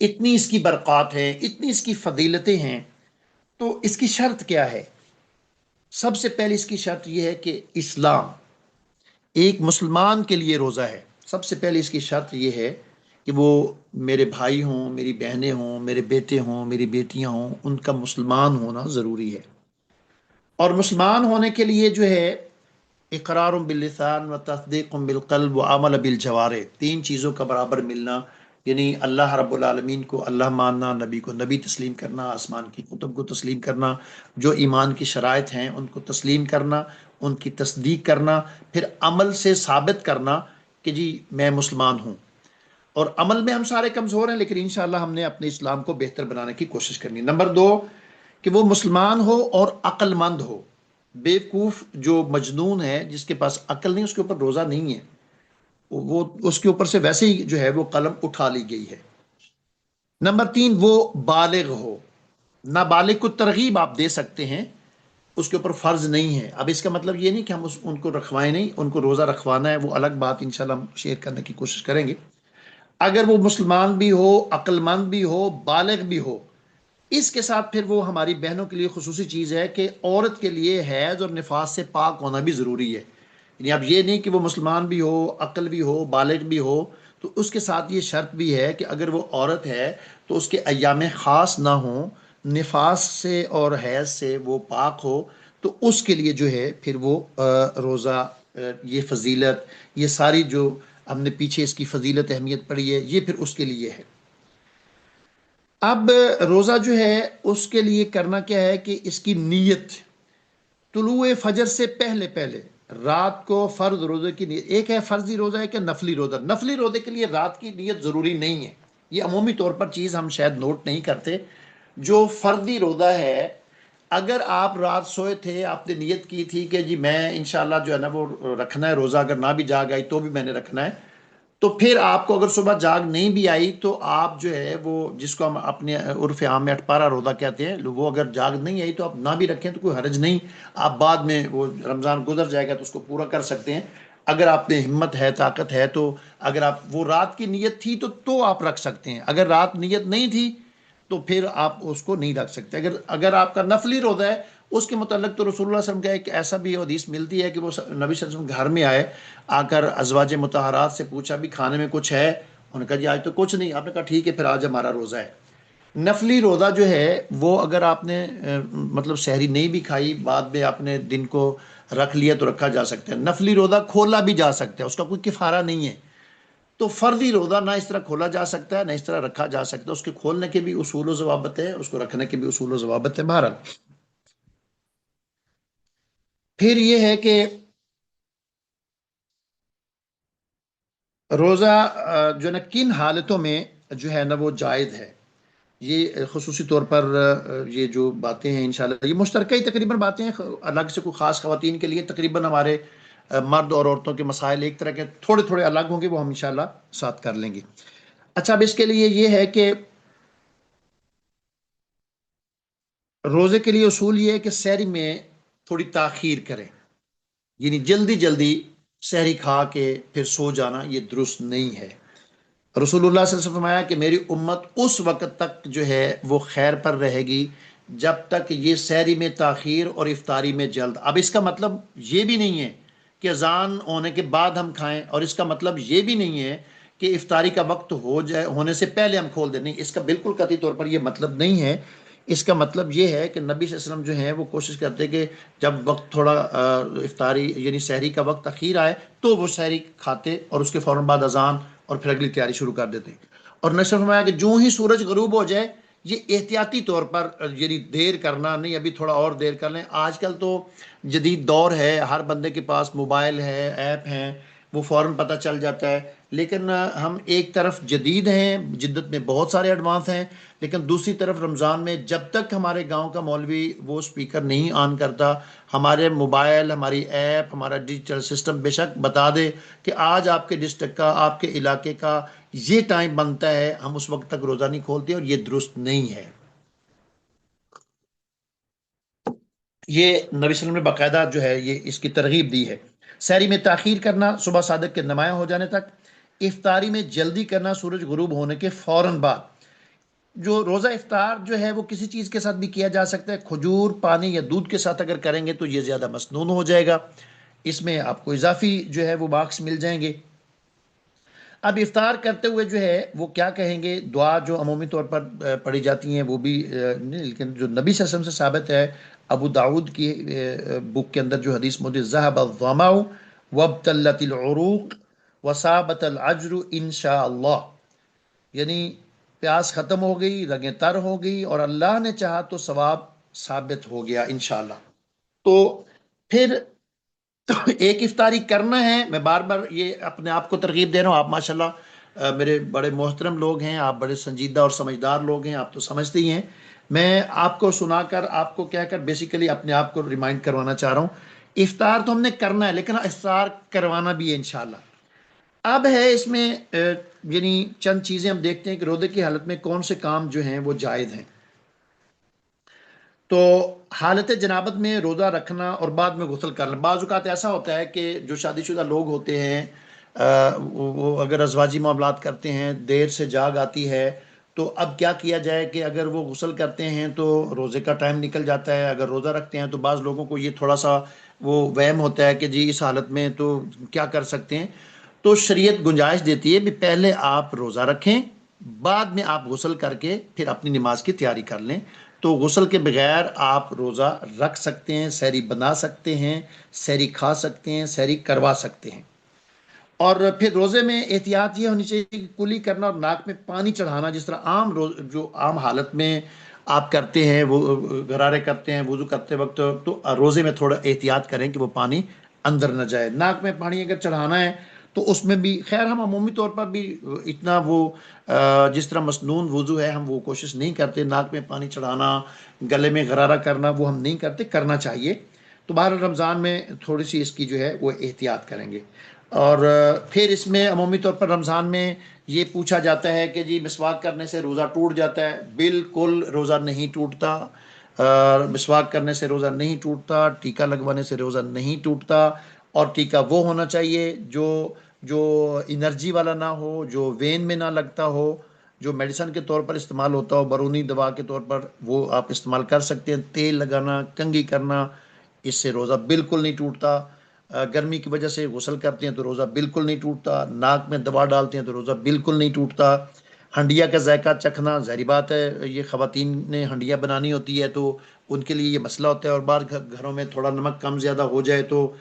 اتنی اس کی برکات ہے، اتنی اس کی فضیلتیں ہیں. تو اس کی شرط کیا ہے؟ سب سے پہلے اس کی شرط یہ ہے کہ اسلام ایک مسلمان کے لیے روزہ ہے. سب سے پہلے اس کی شرط یہ ہے کہ وہ میرے بھائی ہوں، میری بہنیں ہوں، میرے بیٹے ہوں، میری بیٹیاں ہوں، ان کا مسلمان ہونا ضروری ہے. اور مسلمان ہونے کے لیے جو ہے اقرار باللسان و تصدیق بالقلب و عمل بالجوارح، تین چیزوں کا برابر ملنا. یعنی اللہ رب العالمین کو اللہ ماننا، نبی کو نبی تسلیم کرنا، آسمان کی کتب کو تسلیم کرنا، جو ایمان کی شرائط ہیں ان کو تسلیم کرنا، ان کی تصدیق کرنا، پھر عمل سے ثابت کرنا کہ جی میں مسلمان ہوں. اور عمل میں ہم سارے کمزور ہیں، لیکن انشاءاللہ ہم نے اپنے اسلام کو بہتر بنانے کی کوشش کرنی. نمبر دو، کہ وہ مسلمان ہو اور عقل مند ہو. بیوقوف جو مجنون ہے، جس کے پاس عقل نہیں، اس کے اوپر روزہ نہیں ہے، وہ اس کے اوپر سے ویسے ہی جو ہے وہ قلم اٹھا لی گئی ہے. نمبر تین، وہ بالغ ہو. نابالغ کو ترغیب آپ دے سکتے ہیں، اس کے اوپر فرض نہیں ہے. اب اس کا مطلب یہ نہیں کہ ہم ان کو رکھوائیں نہیں، ان کو روزہ رکھوانا ہے، وہ الگ بات انشاءاللہ ہم شیئر کرنے کی کوشش کریں گے. اگر وہ مسلمان بھی ہو، عقل مند بھی ہو، بالغ بھی ہو، اس کے ساتھ پھر وہ ہماری بہنوں کے لیے خصوصی چیز ہے کہ عورت کے لیے حیض اور نفاس سے پاک ہونا بھی ضروری ہے. یعنی اب یہ نہیں کہ وہ مسلمان بھی ہو، عقل بھی ہو، بالغ بھی ہو، تو اس کے ساتھ یہ شرط بھی ہے کہ اگر وہ عورت ہے تو اس کے ایام خاص نہ ہوں، نفاس سے اور حیض سے وہ پاک ہو، تو اس کے لیے جو ہے پھر وہ روزہ، یہ فضیلت، یہ ساری جو ہم نے پیچھے اس کی فضیلت اہمیت پڑھی ہے، یہ پھر اس کے لیے ہے. اب روزہ جو ہے اس کے لیے کرنا کیا ہے کہ اس کی نیت طلوع فجر سے پہلے پہلے رات کو فرض روزے کی نیت. ایک ہے فرضی روزہ ہے کہ نفلی روزہ. نفلی روزے کے لیے رات کی نیت ضروری نہیں ہے، یہ عمومی طور پر چیز ہم شاید نوٹ نہیں کرتے. جو فردی روزہ ہے، اگر آپ رات سوئے تھے، آپ نے نیت کی تھی کہ جی میں انشاءاللہ جو ہے نا وہ رکھنا ہے روزہ، اگر نہ بھی جاگ آئی تو بھی میں نے رکھنا ہے، تو پھر آپ کو اگر صبح جاگ نہیں بھی آئی تو آپ جو ہے وہ جس کو ہم اپنے عرف عام میں اٹپارا روزہ کہتے ہیں، وہ اگر جاگ نہیں آئی تو آپ نہ بھی رکھیں تو کوئی حرج نہیں. آپ بعد میں وہ رمضان گزر جائے گا تو اس کو پورا کر سکتے ہیں. اگر آپ میں ہمت ہے، طاقت ہے، تو اگر آپ وہ رات کی نیت تھی تو آپ رکھ سکتے ہیں. اگر رات نیت نہیں تھی تو پھر آپ اس کو نہیں رکھ سکتے. اگر آپ کا نفلی روزہ ہے، اس کے متعلق تو رسول اللہ صلی اللہ علیہ وسلم کا ایک ایسا بھی حدیث ملتی ہے کہ وہ نبی صلی اللہ علیہ وسلم گھر میں آئے، آ کر ازواج مطہرات سے پوچھا بھی کھانے میں کچھ ہے؟ انہوں نے کہا جی آج تو کچھ نہیں. آپ نے کہا ٹھیک ہے، پھر آج ہمارا روزہ ہے. نفلی روزہ جو ہے وہ اگر آپ نے مطلب سحری نہیں بھی کھائی، بعد میں آپ نے دن کو رکھ لیا تو رکھا جا سکتا ہے. نفلی روزہ کھولا بھی جا سکتا ہے، اس کا کوئی کفارہ نہیں ہے. تو فردی روزہ نہ اس طرح کھولا جا سکتا ہے، نہ اس طرح رکھا جا سکتا ہے. اس کے کھولنے کے بھی اصول و ضوابط ہے، اس کو رکھنے کے بھی اصول و ضوابط ہے. بہرحال پھر یہ ہے کہ روزہ جو ہے نا کن حالتوں میں جو ہے نا وہ جائز ہے. یہ خصوصی طور پر یہ جو باتیں ہیں انشاءاللہ یہ مشترکہ ہی تقریباً باتیں ہیں، الگ سے کوئی خاص خواتین کے لیے تقریباً ہمارے مرد اور عورتوں کے مسائل ایک طرح کے تھوڑے تھوڑے الگ ہوں گے، وہ ہم انشاءاللہ ساتھ کر لیں گے. اچھا، اب اس کے لیے یہ ہے کہ روزے کے لیے اصول یہ ہے کہ سحری میں تھوڑی تاخیر کریں. یعنی جلدی جلدی سحری کھا کے پھر سو جانا یہ درست نہیں ہے. رسول اللہ صلی اللہ علیہ وسلم نے فرمایا کہ میری امت اس وقت تک جو ہے وہ خیر پر رہے گی جب تک یہ سحری میں تاخیر اور افطاری میں جلد. اب اس کا مطلب یہ بھی نہیں ہے کہ اذان ہونے کے بعد ہم کھائیں، اور اس کا مطلب یہ بھی نہیں ہے کہ افطاری کا وقت ہو جائے ہونے سے پہلے ہم کھول دیں. نہیں، اس کا بالکل قطعی طور پر یہ مطلب نہیں ہے. اس کا مطلب یہ ہے کہ نبی صلی اللہ علیہ وسلم جو ہیں وہ کوشش کرتے کہ جب وقت تھوڑا افطاری یعنی سحری کا وقت اخیر آئے تو وہ سحری کھاتے اور اس کے فوراً بعد اذان اور پھر اگلی تیاری شروع کر دیتے. اور نشر فرمایا کہ جو ہی سورج غروب ہو جائے یہ احتیاطی طور پر یعنی دیر کرنا نہیں، ابھی تھوڑا اور دیر کر لیں. آج کل تو جدید دور ہے، ہر بندے کے پاس موبائل ہے، ایپ ہیں، وہ فوراً پتہ چل جاتا ہے. لیکن ہم ایک طرف جدید ہیں، جدت میں بہت سارے ایڈوانس ہیں، لیکن دوسری طرف رمضان میں جب تک ہمارے گاؤں کا مولوی وہ سپیکر نہیں آن کرتا، ہمارے موبائل، ہماری ایپ، ہمارا ڈیجیٹل سسٹم بے شک بتا دے کہ آج آپ کے ڈسٹرکٹ کا، آپ کے علاقے کا یہ ٹائم بنتا ہے، ہم اس وقت تک روزہ نہیں کھولتے، اور یہ درست نہیں ہے. یہ نبی صلی اللہ علیہ وسلم نے باقاعدہ جو ہے یہ اس کی ترغیب دی ہے. سحری میں تاخیر کرنا صبح صادق کے نمایاں ہو جانے تک. افطاری میں جلدی کرنا سورج غروب ہونے کے فوراً بعد. جو روزہ افطار جو ہے وہ کسی چیز کے ساتھ بھی کیا جا سکتا ہے، کھجور، پانی یا دودھ کے ساتھ اگر کریں گے تو یہ زیادہ مسنون ہو جائے گا، اس میں آپ کو اضافی جو ہے وہ مارکس مل جائیں گے. اب افطار کرتے ہوئے جو ہے وہ کیا کہیں گے؟ دعا جو عمومی طور پر پڑھی جاتی ہیں وہ بھی نہیں، لیکن جو نبی صلی اللہ علیہ وسلم سے ثابت ہے، ابو داؤد کی بک کے اندر جو حدیث موجود، ذهب الظمأ وابتلت العروق وصابت العجر انشاء اللہ، یعنی پیاس ختم ہو گئی، رگیں تر ہو گئی، اور اللہ نے چاہا تو ثواب ثابت ہو گیا انشاءاللہ. تو پھر تو ایک افطاری کرنا ہے. میں بار بار یہ اپنے آپ کو ترغیب دے رہا ہوں. آپ ماشاءاللہ میرے بڑے محترم لوگ ہیں، آپ بڑے سنجیدہ اور سمجھدار لوگ ہیں، آپ تو سمجھتے ہی ہیں. میں آپ کو سنا کر، آپ کو کہہ کر بیسیکلی اپنے آپ کو ریمائنڈ کروانا چاہ رہا ہوں. افطار تو ہم نے کرنا ہے، لیکن افطار کروانا بھی ہے انشاءاللہ. اب ہے اس میں یعنی چند چیزیں ہم دیکھتے ہیں کہ روزے کی حالت میں کون سے کام جو ہیں وہ جائز ہیں. تو حالت جنابت میں روزہ رکھنا اور بعد میں غسل کرنا. بعض اوقات ایسا ہوتا ہے کہ جو شادی شدہ لوگ ہوتے ہیں وہ اگر ازواجی معاملات کرتے ہیں، دیر سے جاگ آتی ہے، تو اب کیا کیا جائے کہ اگر وہ غسل کرتے ہیں تو روزے کا ٹائم نکل جاتا ہے، اگر روزہ رکھتے ہیں تو بعض لوگوں کو یہ تھوڑا سا وہ وہم ہوتا ہے کہ جی اس حالت میں تو کیا کر سکتے ہیں. تو شریعت گنجائش دیتی ہے بھی پہلے آپ روزہ رکھیں، بعد میں آپ غسل کر کے پھر اپنی نماز کی تیاری کر لیں. تو غسل کے بغیر آپ روزہ رکھ سکتے ہیں، سحری بنا سکتے ہیں، سحری کھا سکتے ہیں، سحری کروا سکتے ہیں. اور پھر روزے میں احتیاط یہ ہونی چاہیے کہ کلی کرنا اور ناک میں پانی چڑھانا، جس طرح جو عام حالت میں آپ کرتے ہیں، وہ غرارے کرتے ہیں وضو کرتے وقت، تو روزے میں تھوڑا احتیاط کریں کہ وہ پانی اندر نہ جائے. ناک میں پانی اگر چڑھانا ہے تو اس میں بھی خیر ہم عمومی طور پر بھی اتنا وہ جس طرح مسنون وضو ہے ہم وہ کوشش نہیں کرتے. ناک میں پانی چڑھانا، گلے میں غرارہ کرنا وہ ہم نہیں کرتے، کرنا چاہیے. تو بہر رمضان میں تھوڑی سی اس کی جو ہے وہ احتیاط کریں گے. اور پھر اس میں عمومی طور پر رمضان میں یہ پوچھا جاتا ہے کہ جی مسواک کرنے سے روزہ ٹوٹ جاتا ہے. بالکل روزہ نہیں ٹوٹتا. مسواک کرنے سے روزہ نہیں ٹوٹتا، ٹیکا لگوانے سے روزہ نہیں ٹوٹتا. اور ٹیکا وہ ہونا چاہیے جو انرجی والا نہ ہو، جو وین میں نہ لگتا ہو، جو میڈیسن کے طور پر استعمال ہوتا ہو، بیرونی دوا کے طور پر وہ آپ استعمال کر سکتے ہیں. تیل لگانا، کنگھی کرنا، اس سے روزہ بالکل نہیں ٹوٹتا. گرمی کی وجہ سے غسل کرتے ہیں تو روزہ بالکل نہیں ٹوٹتا. ناک میں دوا ڈالتے ہیں تو روزہ بالکل نہیں ٹوٹتا. ہنڈیا کا ذائقہ چکھنا، ظاہری بات ہے یہ خواتین نے ہنڈیا بنانی ہوتی ہے تو ان کے لیے یہ مسئلہ ہوتا ہے، اور بعض گھروں میں تھوڑا نمک کم زیادہ ہو جائے تو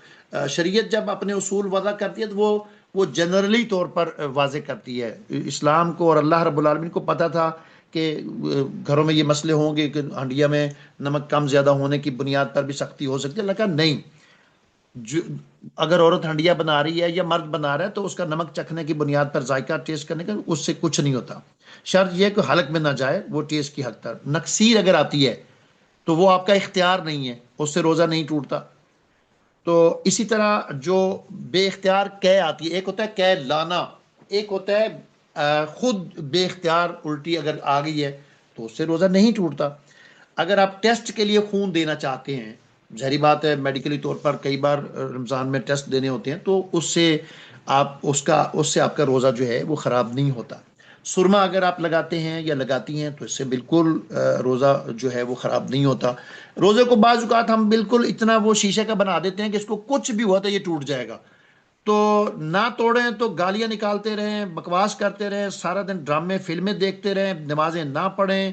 شریعت جب اپنے اصول وضع کرتی ہے تو وہ جنرلی طور پر واضح کرتی ہے. اسلام کو اور اللہ رب العالمین کو پتہ تھا کہ گھروں میں یہ مسئلے ہوں گے کہ ہنڈیا میں نمک کم زیادہ ہونے کی بنیاد پر بھی سختی ہو سکتی ہے. اللہ کہا نہیں، جو اگر عورت ہنڈیا بنا رہی ہے یا مرد بنا رہا ہے تو اس کا نمک چکھنے کی بنیاد پر، ذائقہ ٹیسٹ کرنے کا، اس سے کچھ نہیں ہوتا. شرط یہ کہ حلق میں نہ جائے، وہ ٹیسٹ کی حد تک. نقصیر اگر آتی ہے تو وہ آپ کا اختیار نہیں ہے، اس سے روزہ نہیں ٹوٹتا. تو اسی طرح جو بے اختیار قے آتی ہے، ایک ہوتا ہے قے لانا، ایک ہوتا ہے خود بے اختیار الٹی اگر آ گئی ہے تو اس سے روزہ نہیں ٹوٹتا. اگر آپ ٹیسٹ کے لیے خون دینا چاہتے ہیں، ظاہری بات ہے میڈیکلی طور پر کئی بار رمضان میں ٹیسٹ دینے ہوتے ہیں، تو اس سے آپ کا روزہ جو ہے وہ خراب نہیں ہوتا. سرما اگر آپ لگاتے ہیں یا لگاتی ہیں تو اس سے بالکل روزہ جو ہے وہ خراب نہیں ہوتا. روزے کو بعض اوقات ہم بالکل اتنا وہ شیشے کا بنا دیتے ہیں کہ اس کو کچھ بھی ہوا تو یہ ٹوٹ جائے گا. تو نہ توڑیں تو گالیاں نکالتے رہیں، بکواس کرتے رہیں، سارا دن ڈرامے فلمیں دیکھتے رہیں، نمازیں نہ پڑھیں،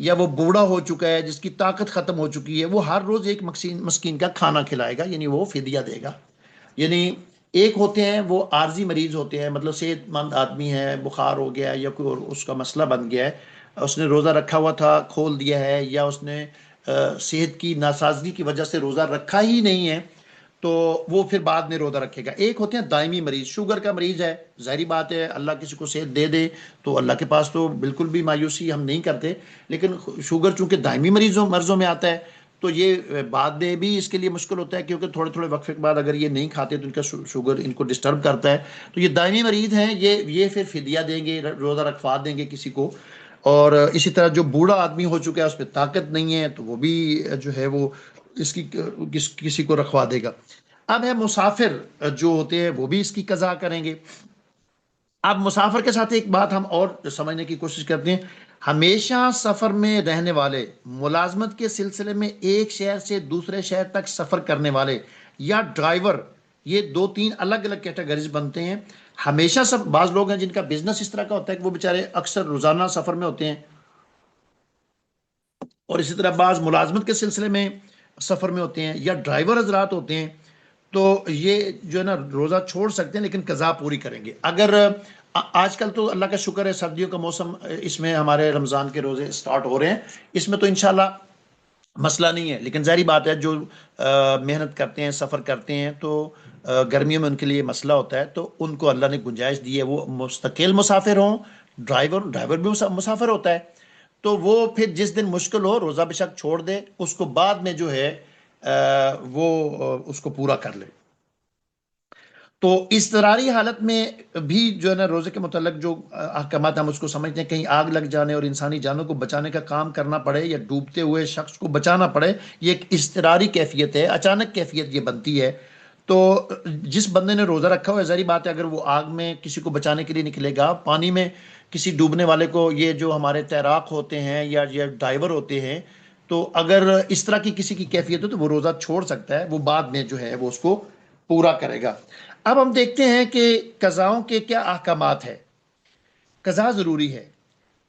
یا وہ بوڑھا ہو چکا ہے جس کی طاقت ختم ہو چکی ہے، وہ ہر روز ایک مسکین کا کھانا کھلائے گا، یعنی وہ فدیہ دے گا۔ یعنی ایک ہوتے ہیں وہ عارضی مریض ہوتے ہیں، مطلب صحت مند آدمی ہے، بخار ہو گیا یا کوئی اور اس کا مسئلہ بن گیا ہے، اس نے روزہ رکھا ہوا تھا کھول دیا ہے، یا اس نے صحت کی ناسازگی کی وجہ سے روزہ رکھا ہی نہیں ہے، تو وہ پھر بعد میں روزہ رکھے گا۔ ایک ہوتے ہیں دائمی مریض، شوگر کا مریض ہے، ظاہری بات ہے اللہ کسی کو صحت دے دے تو اللہ کے پاس تو بالکل بھی مایوسی ہم نہیں کرتے، لیکن شوگر چونکہ دائمی مرضوں میں آتا ہے تو یہ بعد میں بھی اس کے لیے مشکل ہوتا ہے، کیونکہ تھوڑے تھوڑے وقفے کے بعد اگر یہ نہیں کھاتے تو ان کا شوگر ان کو ڈسٹرب کرتا ہے۔ تو یہ دائمی مریض ہیں، یہ پھر فدیہ دیں گے، روزہ رکھوا دیں گے کسی کو۔ اور اسی طرح جو بوڑھا آدمی ہو چکا ہے، اس پہ طاقت نہیں ہے، تو وہ بھی جو ہے وہ اس کی کسی کو رکھوا دے گا۔ اب ہے مسافر جو ہوتے ہیں وہ بھی اس کی قضا کریں گے۔ اب مسافر کے ساتھ ایک بات ہم اور سمجھنے کی کوشش کرتے ہیں، ہمیشہ سفر میں رہنے والے، ملازمت کے سلسلے میں ایک شہر سے دوسرے شہر تک سفر کرنے والے یا ڈرائیور، یہ دو تین الگ الگ کیٹیگریز بنتے ہیں۔ ہمیشہ سب، بعض لوگ ہیں جن کا بزنس اس طرح کا ہوتا ہے کہ وہ بیچارے اکثر روزانہ سفر میں ہوتے ہیں، اور اسی طرح بعض ملازمت کے سلسلے میں سفر میں ہوتے ہیں، یا ڈرائیور حضرات ہوتے ہیں، تو یہ جو ہے نا روزہ چھوڑ سکتے ہیں لیکن قضا پوری کریں گے۔ اگر آج کل تو اللہ کا شکر ہے سردیوں کا موسم، اس میں ہمارے رمضان کے روزے سٹارٹ ہو رہے ہیں، اس میں تو انشاءاللہ مسئلہ نہیں ہے، لیکن ظاہری بات ہے جو محنت کرتے ہیں، سفر کرتے ہیں، تو گرمیوں میں ان کے لیے مسئلہ ہوتا ہے، تو ان کو اللہ نے گنجائش دی ہے وہ مستقل مسافر ہوں۔ ڈرائیور بھی مسافر ہوتا ہے، تو وہ پھر جس دن مشکل ہو روزہ بے شک چھوڑ دے، اس کو بعد میں جو ہے وہ اس کو پورا کر لے۔ تو اضطراری حالت میں بھی جو ہے نا روزے کے متعلق جو احکامات ہم اس کو سمجھتے ہیں، کہیں آگ لگ جانے اور انسانی جانوں کو بچانے کا کام کرنا پڑے یا ڈوبتے ہوئے شخص کو بچانا پڑے، یہ ایک اضطراری کیفیت ہے، اچانک کیفیت یہ بنتی ہے۔ تو جس بندے نے روزہ رکھا ہوا ہے، ظاہری بات ہے اگر وہ آگ میں کسی کو بچانے کے لیے نکلے گا، پانی میں کسی ڈوبنے والے کو، یہ جو ہمارے تیراک ہوتے ہیں یا یہ ڈائیور ہوتے ہیں، تو اگر اس طرح کی کسی کی کیفیت ہو تو وہ روزہ چھوڑ سکتا ہے، وہ بعد میں جو ہے وہ اس کو پورا کرے گا۔ اب ہم دیکھتے ہیں کہ قضاؤں کے کیا احکامات ہیں۔ قضا ضروری ہے،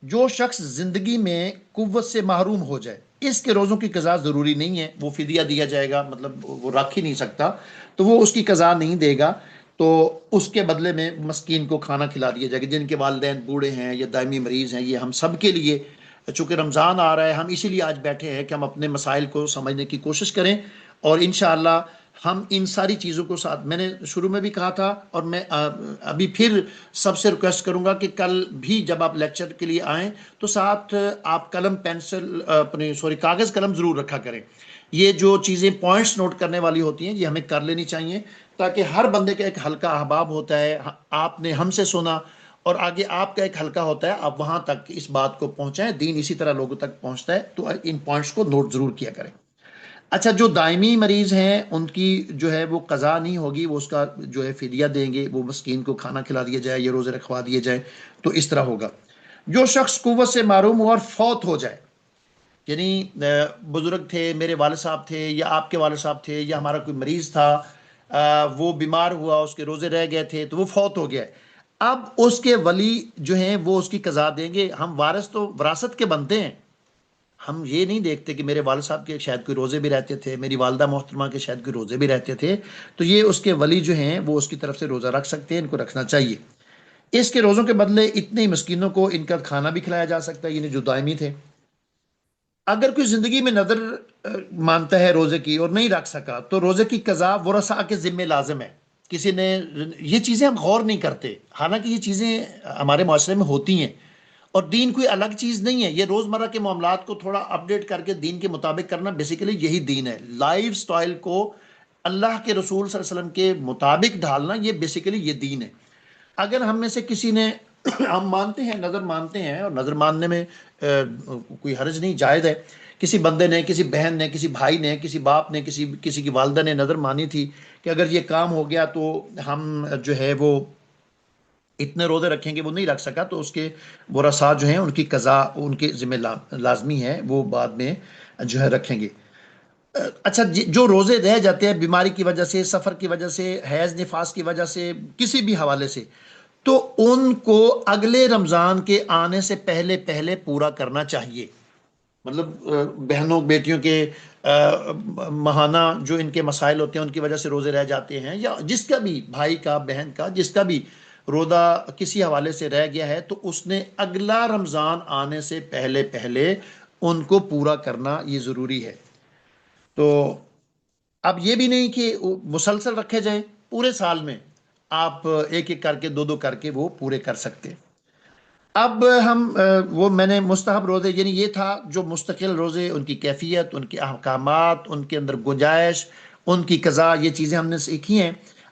جو شخص زندگی میں قوت سے محروم ہو جائے اس کے روزوں کی قضا ضروری نہیں ہے، وہ فدیہ دیا جائے گا، مطلب وہ رکھ ہی نہیں سکتا تو وہ اس کی قضا نہیں دے گا، تو اس کے بدلے میں مسکین کو کھانا کھلا دیا جائے گا۔ جن کے والدین بوڑھے ہیں یا دائمی مریض ہیں، یہ ہم سب کے لیے، چونکہ رمضان آ رہا ہے، ہم اسی لیے آج بیٹھے ہیں کہ ہم اپنے مسائل کو سمجھنے کی کوشش کریں، اور انشاءاللہ ہم ان ساری چیزوں کو ساتھ، میں نے شروع میں بھی کہا تھا اور میں ابھی پھر سب سے ریکویسٹ کروں گا کہ کل بھی جب آپ لیکچر کے لیے آئیں تو ساتھ آپ قلم پینسل اپنے کاغذ قلم ضرور رکھا کریں۔ یہ جو چیزیں پوائنٹس نوٹ کرنے والی ہوتی ہیں یہ ہمیں کر لینی چاہیے، تاکہ ہر بندے کا ایک حلقہ احباب ہوتا ہے، آپ نے ہم سے سنا اور آگے آپ کا ایک حلقہ ہوتا ہے، آپ وہاں تک اس بات کو پہنچائیں، دین اسی طرح لوگوں تک پہنچتا ہے، تو ان پوائنٹس کو نوٹ ضرور کیا کریں۔ اچھا، جو دائمی مریض ہیں ان کی جو ہے وہ قضا نہیں ہوگی، وہ اس کا جو ہے فدیہ دیں گے، وہ مسکین کو کھانا کھلا دیا جائے یا روزے رکھوا دیے جائے، تو اس طرح ہوگا۔ جو شخص قوت سے محروم ہو اور فوت ہو جائے، یعنی بزرگ تھے، میرے والد صاحب تھے یا آپ کے والد صاحب تھے یا ہمارا کوئی مریض تھا، وہ بیمار ہوا، اس کے روزے رہ گئے تھے تو وہ فوت ہو گیا، اب اس کے ولی جو ہیں وہ اس کی قضا دیں گے۔ ہم وارث تو وراثت کے بنتے ہیں، ہم یہ نہیں دیکھتے کہ میرے والد صاحب کے شاید کوئی روزے بھی رہتے تھے، میری والدہ محترمہ کے شاید کوئی روزے بھی رہتے تھے، تو یہ اس کے ولی جو ہیں وہ اس کی طرف سے روزہ رکھ سکتے ہیں، ان کو رکھنا چاہیے۔ اس کے روزوں کے بدلے اتنے ہی مسکینوں کو ان کا کھانا بھی کھلایا جا سکتا ہے، یعنی جو دائمی تھے۔ اگر کوئی زندگی میں نظر مانتا ہے روزے کی اور نہیں رکھ سکا تو روزے کی قضا ورثاء کے ذمہ لازم ہے۔ کسی نے، یہ چیزیں ہم غور نہیں کرتے، حالانکہ یہ چیزیں ہمارے معاشرے میں ہوتی ہیں، اور دین کوئی الگ چیز نہیں ہے، یہ روزمرہ کے معاملات کو تھوڑا اپڈیٹ کر کے دین کے مطابق کرنا بیسیکلی یہی دین ہے۔ لائف سٹائل کو اللہ کے رسول صلی اللہ علیہ وسلم کے مطابق ڈھالنا، یہ بیسیکلی یہ دین ہے۔ اگر ہم میں سے کسی نے ہم مانتے ہیں، نظر مانتے ہیں، اور نظر ماننے میں کوئی حرج نہیں، جائز ہے، کسی بندے نے، کسی بہن نے، کسی بھائی نے، کسی باپ نے، کسی کی والدہ نے نظر مانی تھی کہ اگر یہ کام ہو گیا تو ہم جو ہے وہ اتنے روزے رکھیں گے، وہ نہیں رکھ سکا تو اس کے ورثاء جو ہیں ان کی قضا ان کے ذمہ لازمی ہے، وہ بعد میں جو ہے رکھیں گے۔ اچھا، جو روزے رہ جاتے ہیں بیماری کی وجہ سے، سفر کی وجہ سے، حیض نفاس کی وجہ سے، کسی بھی حوالے سے، تو ان کو اگلے رمضان کے آنے سے پہلے پہلے پورا کرنا چاہیے۔ مطلب بہنوں بیٹیوں کے ماہانہ جو ان کے مسائل ہوتے ہیں ان کی وجہ سے روزے رہ جاتے ہیں، یا جس کا بھی بھائی کا، بہن کا، جس کا بھی روزہ کسی حوالے سے رہ گیا ہے، تو اس نے اگلا رمضان آنے سے پہلے پہلے ان کو پورا کرنا یہ ضروری ہے۔ تو اب یہ بھی نہیں کہ مسلسل رکھے جائیں، پورے سال میں آپ ایک ایک کر کے، دو دو کر کے وہ پورے کر سکتے۔ اب ہم وہ میں نے مستحب روزے، یعنی یہ تھا جو مستقل روزے، ان کی کیفیت، ان کے احکامات، ان کے اندر گنجائش، ان کی قضا، یہ چیزیں ہم نے سیکھی ہیں۔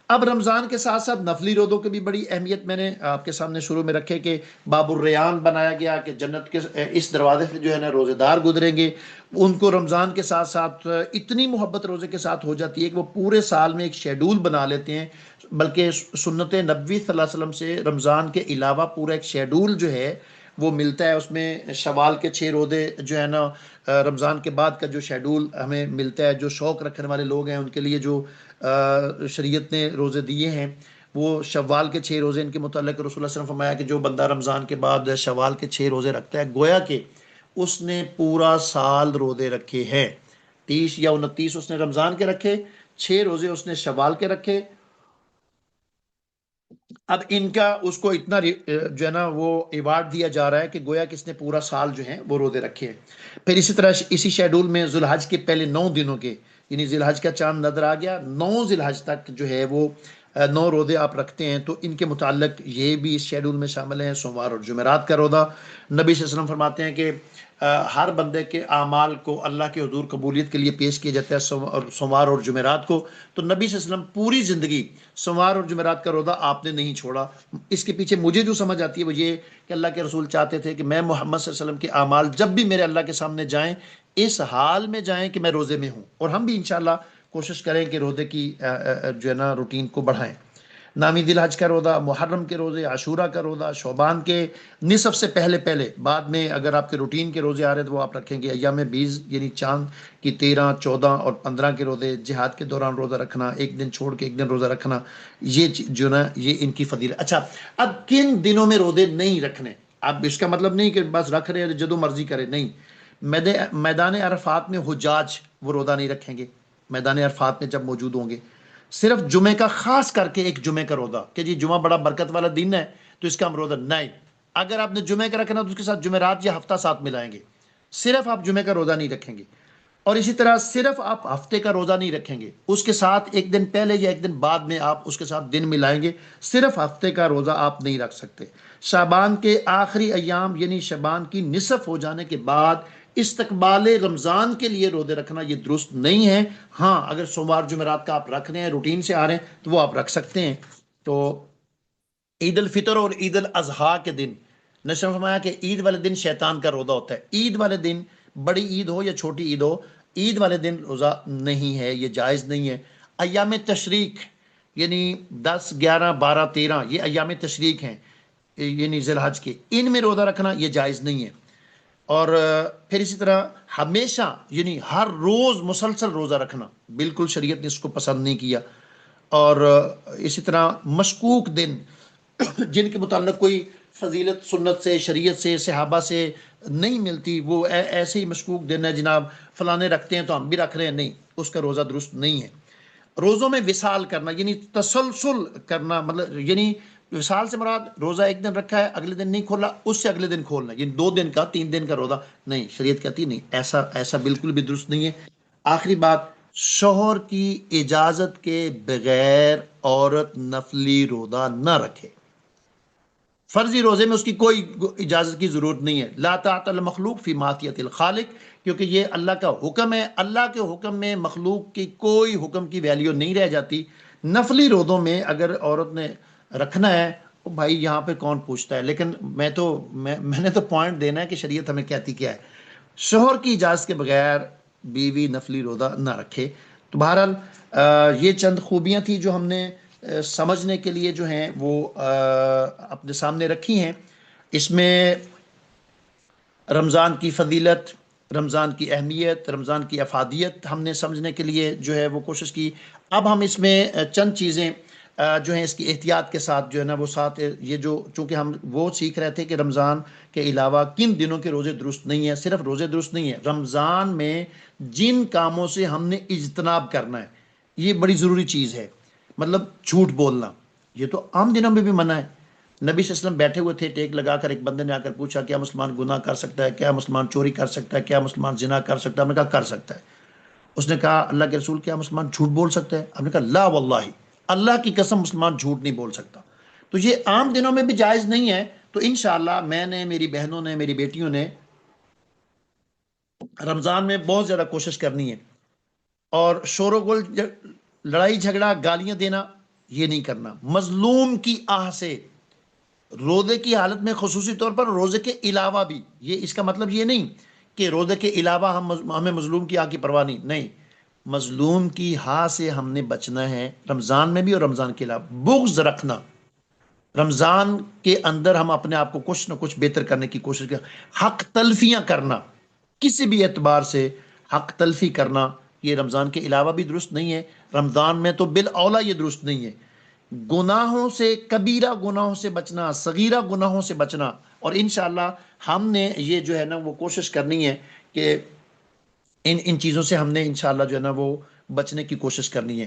اب رمضان کے ساتھ ساتھ نفلی روزوں کی بھی بڑی اہمیت میں نے آپ کے سامنے شروع میں رکھے کہ باب الریان بنایا گیا کہ جنت کے اس دروازے سے جو ہے نا روزے دار گزریں گے۔ ان کو رمضان کے ساتھ ساتھ اتنی محبت روزے کے ساتھ ہو جاتی ہے کہ وہ پورے سال میں ایک شیڈول بنا لیتے ہیں، بلکہ سنت نبوی صلی اللہ علیہ وسلم سے رمضان کے علاوہ پورا ایک شیڈول جو ہے وہ ملتا ہے۔ اس میں شوال کے 6 روزے جو ہے نا، رمضان کے بعد کا جو شیڈول ہمیں ملتا ہے، جو شوق رکھنے والے لوگ ہیں ان کے لیے جو شریعت نے روزے دیے ہیں، وہ شوال کے 6 روزے، ان کے متعلق رسول اللہ صلی اللہ علیہ وسلم فرمایا کہ جو بندہ رمضان کے بعد شوال کے 6 روزے رکھتا ہے، گویا کہ اس نے پورا سال روزے رکھے ہیں۔ 30 یا 29 اس نے رمضان کے رکھے، 6 روزے اس نے شوال کے رکھے۔ اب ان کا اس کو اتنا جو ہے نا وہ ایوارڈ دیا جا رہا ہے کہ گویا کہ اس نے پورا سال جو ہے وہ روزے رکھے ہیں۔ پھر اسی طرح اسی شیڈول میں ذی الحج کے پہلے 9 دنوں کے، یعنی ذی الحج کا چاند نظر آ گیا، 9 ذی الحج تک جو ہے وہ 9 روزے آپ رکھتے ہیں، تو ان کے متعلق یہ بھی اس شیڈول میں شامل ہیں، سوموار اور جمعرات کا روزہ۔ نبی صلی اللہ علیہ وسلم فرماتے ہیں کہ ہر بندے کے اعمال کو اللہ کے حضور قبولیت کے لیے پیش کیا جاتا ہے سوموار اور جمعرات کو۔ تو نبی صلی اللہ علیہ وسلم پوری زندگی سوموار اور جمعرات کا روزہ آپ نے نہیں چھوڑا۔ اس کے پیچھے مجھے جو سمجھ آتی ہے وہ یہ کہ اللہ کے رسول چاہتے تھے کہ میں محمد صلی اللہ علیہ وسلم کے اعمال جب بھی میرے اللہ کے سامنے جائیں، اس حال میں جائیں کہ میں روزے میں ہوں، اور ہم بھی انشاءاللہ کوشش کریں کہ روزے کی جو ہے نا روٹین کو بڑھائیں۔ نامی ذی الحج کا روزہ، محرم کے روزے، عاشورہ کا روزہ، شعبان کے نصف سے پہلے پہلے، بعد میں اگر آپ کے روٹین کے روزے آ رہے ہیں تو وہ آپ رکھیں گے۔ ایام بیز یعنی چاند کی 13، 14 اور 15 کے روزے، جہاد کے دوران روزہ رکھنا، ایک دن چھوڑ کے ایک دن روزہ رکھنا، یہ جو نا یہ ان کی فضیلت۔ اچھا، اب کن دنوں میں روزے نہیں رکھنے؟ اب اس کا مطلب نہیں کہ بس رکھ رہے ہیں جدو مرضی کرے، نہیں۔ میدان عرفات میں حجاج وہ روزہ نہیں رکھیں گے، میدان عرفات میں جب موجود ہوں گے۔ صرف جمعے کا، خاص کر کے ایک جمعے کا روزہ کہ جی جمعہ بڑا برکت والا دن ہے تو اس کا ہم روزہ نہیں۔ اگر آپ نے جمعے کا رکھنا تو اس کے ساتھ جمعرات یا ہفتہ ساتھ ملائیں گے، صرف آپ جمعے کا روزہ نہیں رکھیں گے۔ اور اسی طرح صرف آپ ہفتے کا روزہ نہیں رکھیں گے، اس کے ساتھ ایک دن پہلے یا ایک دن بعد میں آپ اس کے ساتھ دن ملائیں گے، صرف ہفتے کا روزہ آپ نہیں رکھ سکتے۔ شعبان کے آخری ایام یعنی شعبان کی نصف ہو جانے کے بعد استقبال رمضان کے لیے روزے رکھنا یہ درست نہیں ہے۔ ہاں، اگر سوموار جمعرات کا آپ رکھ رہے ہیں، روٹین سے آ رہے ہیں، تو وہ آپ رکھ سکتے ہیں۔ تو عید الفطر اور عید الاضحیٰ کے دن نشر فرمایا کہ عید والے دن شیطان کا روزہ ہوتا ہے۔ عید والے دن، بڑی عید ہو یا چھوٹی عید ہو، عید والے دن روزہ نہیں ہے، یہ جائز نہیں ہے۔ ایام تشریق یعنی 10، 11، 12، 13 یہ ایام تشریق ہیں، یعنی ذی الحج کے، ان میں روزہ رکھنا یہ جائز نہیں ہے۔ اور پھر اسی طرح ہمیشہ یعنی ہر روز مسلسل روزہ رکھنا بالکل شریعت نے اس کو پسند نہیں کیا۔ اور اسی طرح مشکوک دن جن کے متعلق کوئی فضیلت سنت سے، شریعت سے، صحابہ سے نہیں ملتی، وہ ایسے ہی مشکوک دن ہے، جناب فلانے رکھتے ہیں تو ہم بھی رکھ رہے ہیں، نہیں، اس کا روزہ درست نہیں ہے۔ روزوں میں وصال کرنا یعنی تسلسل کرنا، مطلب یعنی وصال سے مراد روزہ ایک دن رکھا ہے، اگلے دن نہیں کھولا، اس سے اگلے دن کھولنا، یعنی 2 دن کا، 3 دن کا روزہ نہیں، شریعت کہتی نہیں، ایسا بالکل بھی درست نہیں ہے۔ آخری بات، شوہر کی اجازت کے بغیر عورت نفلی روزہ نہ رکھے۔ فرضی روزے میں اس کی کوئی اجازت کی ضرورت نہیں ہے۔ لا طاعۃ المخلوق فی معصیۃ الخالق، کیونکہ یہ اللہ کا حکم ہے، اللہ کے حکم میں مخلوق کی کوئی حکم کی ویلیو نہیں رہ جاتی۔ نفلی روزوں میں اگر عورت نے رکھنا ہے، بھائی یہاں پہ کون پوچھتا ہے، لیکن میں نے تو پوائنٹ دینا ہے کہ شریعت ہمیں کہتی کیا ہے۔ شوہر کی اجازت کے بغیر بیوی نفلی روزہ نہ رکھے۔ تو بہرحال یہ چند خوبیاں تھیں جو ہم نے سمجھنے کے لیے جو ہیں وہ اپنے سامنے رکھی ہیں۔ اس میں رمضان کی فضیلت، رمضان کی اہمیت، رمضان کی افادیت ہم نے سمجھنے کے لیے جو ہے وہ کوشش کی۔ اب ہم اس میں چند چیزیں جو ہیں اس کی احتیاط کے ساتھ جو ہے نا وہ ساتھ یہ جو چونکہ ہم وہ سیکھ رہے تھے کہ رمضان کے علاوہ کن دنوں کے روزے درست نہیں ہیں. صرف روزے درست نہیں ہیں، رمضان میں جن کاموں سے ہم نے اجتناب کرنا ہے یہ بڑی ضروری چیز ہے. مطلب جھوٹ بولنا یہ تو عام دنوں میں بھی منع ہے. نبی صلی اللہ علیہ وسلم بیٹھے ہوئے تھے، ٹیک لگا کر ایک بندے نے آ کر پوچھا کیا مسلمان گناہ کر سکتا ہے، کیا مسلمان چوری کر سکتا ہے، کیا مسلمان زنا کر سکتا ہے؟ ہم نے کہا کر سکتا ہے. اس نے کہا اللہ کے رسول کیا مسلمان جھوٹ بول سکتا ہے؟ ہم نے کہا لا واللہ، اللہ کی قسم مسلمان جھوٹ نہیں بول سکتا. تو یہ عام دنوں میں بھی جائز نہیں ہے. تو انشاءاللہ میں نے، میری بہنوں نے، میری بیٹیوں نے رمضان میں بہت زیادہ کوشش کرنی ہے. اور شور و گل، لڑائی جھگڑا، گالیاں دینا یہ نہیں کرنا. مظلوم کی آہ سے روزے کی حالت میں، خصوصی طور پر روزے کے علاوہ بھی، یہ اس کا مطلب یہ نہیں کہ روزے کے علاوہ ہمیں مظلوم کی آہ کی پرواہ نہیں. مظلوم کی ہاں سے ہم نے بچنا ہے رمضان میں بھی اور رمضان کے علاوہ. بغض رکھنا، رمضان کے اندر ہم اپنے آپ کو کچھ نہ کچھ بہتر کرنے کی کوشش کریں. حق تلفیاں کرنا، کسی بھی اعتبار سے حق تلفی کرنا یہ رمضان کے علاوہ بھی درست نہیں ہے، رمضان میں تو بالاولیٰ یہ درست نہیں ہے. گناہوں سے، کبیرہ گناہوں سے بچنا، صغیرہ گناہوں سے بچنا. اور انشاءاللہ ہم نے یہ جو ہے نا وہ کوشش کرنی ہے کہ ان چیزوں سے ہم نے انشاءاللہ جو ہے نا وہ بچنے کی کوشش کرنی ہے.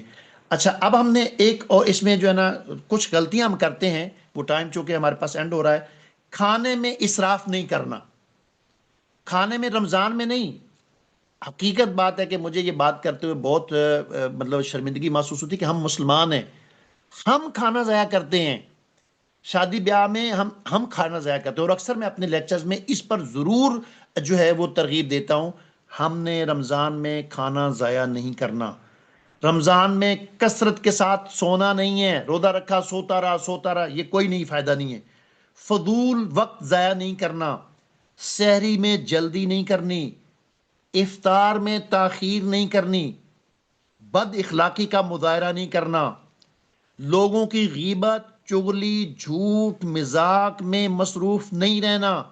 اچھا، اب ہم نے ایک اور اس میں جو ہے نا کچھ غلطیاں ہم کرتے ہیں، وہ ٹائم چونکہ ہمارے پاس اینڈ ہو رہا ہے. کھانے میں اسراف نہیں کرنا، کھانے میں رمضان میں نہیں. حقیقت بات ہے کہ مجھے یہ بات کرتے ہوئے بہت مطلب شرمندگی محسوس ہوتی ہے کہ ہم مسلمان ہیں، ہم کھانا ضائع کرتے ہیں. شادی بیاہ میں ہم کھانا ضائع کرتے ہیں. اور اکثر میں اپنے لیکچرز میں اس پر ضرور جو ہے وہ ترغیب دیتا ہوں. ہم نے رمضان میں کھانا ضائع نہیں کرنا. رمضان میں کثرت کے ساتھ سونا نہیں ہے. روزہ رکھا سوتا رہا، یہ کوئی نہیں، فائدہ نہیں ہے. فضول وقت ضائع نہیں کرنا. سحری میں جلدی نہیں کرنی، افطار میں تاخیر نہیں کرنی، بد اخلاقی کا مظاہرہ نہیں کرنا، لوگوں کی غیبت، چغلی، جھوٹ، مذاق میں مصروف نہیں رہنا.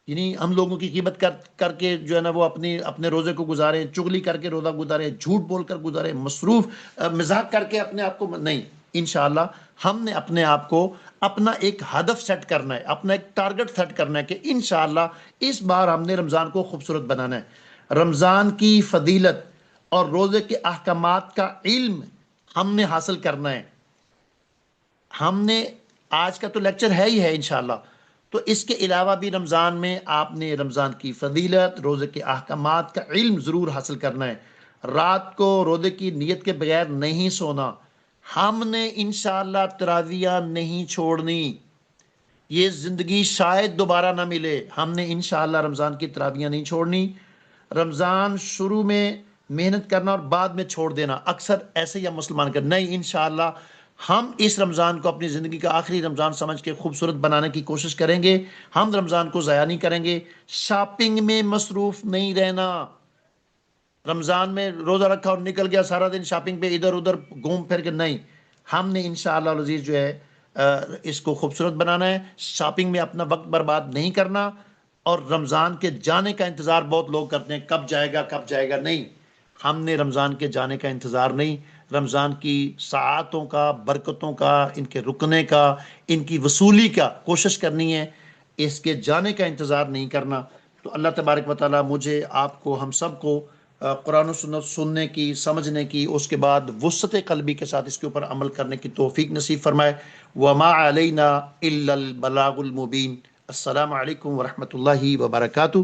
یعنی ہم لوگوں کی غیبت کر کے جو ہے نا وہ اپنے روزے کو گزارے، چغلی کر کے روزہ گزارے، جھوٹ بول کر گزارے، مصروف مذاق کر کے اپنے آپ کو نہیں. انشاءاللہ ہم نے اپنے آپ کو اپنا ایک ہدف سیٹ کرنا ہے، اپنا ایک ٹارگٹ سیٹ کرنا ہے کہ انشاءاللہ اس بار ہم نے رمضان کو خوبصورت بنانا ہے. رمضان کی فضیلت اور روزے کے احکامات کا علم ہم نے حاصل کرنا ہے. ہم نے آج کا تو لیکچر ہے ہی ہے انشاءاللہ، تو اس کے علاوہ بھی رمضان میں آپ نے رمضان کی فضیلت، روزے کے احکامات کا علم ضرور حاصل کرنا ہے. رات کو روزے کی نیت کے بغیر نہیں سونا. ہم نے انشاءاللہ تراویح نہیں چھوڑنی. یہ زندگی شاید دوبارہ نہ ملے. ہم نے انشاءاللہ رمضان کی تراویح نہیں چھوڑنی. رمضان شروع میں محنت کرنا اور بعد میں چھوڑ دینا، اکثر ایسے ہی ہم مسلمان کرنا نہیں. انشاءاللہ ہم اس رمضان کو اپنی زندگی کا آخری رمضان سمجھ کے خوبصورت بنانے کی کوشش کریں گے. ہم رمضان کو ضائع نہیں کریں گے. شاپنگ میں مصروف نہیں رہنا. رمضان میں روزہ رکھا اور نکل گیا سارا دن شاپنگ پہ ادھر ادھر گھوم پھر کے، نہیں. ہم نے انشاءاللہ العزیز جو ہے اس کو خوبصورت بنانا ہے. شاپنگ میں اپنا وقت برباد نہیں کرنا. اور رمضان کے جانے کا انتظار بہت لوگ کرتے ہیں، کب جائے گا کب جائے گا. نہیں، ہم نے رمضان کے جانے کا انتظار نہیں، رمضان کی ساعتوں کا، برکتوں کا، ان کے رکنے کا، ان کی وصولی کا کوشش کرنی ہے. اس کے جانے کا انتظار نہیں کرنا. تو اللہ تبارک و تعالی مجھے، آپ کو، ہم سب کو قرآن و سنت سننے کی، سمجھنے کی، اس کے بعد وسعت قلبی کے ساتھ اس کے اوپر عمل کرنے کی توفیق نصیب فرمائے. وما علینا الا البلاغ المبین. السلام علیکم ورحمۃ اللہ وبرکاتہ.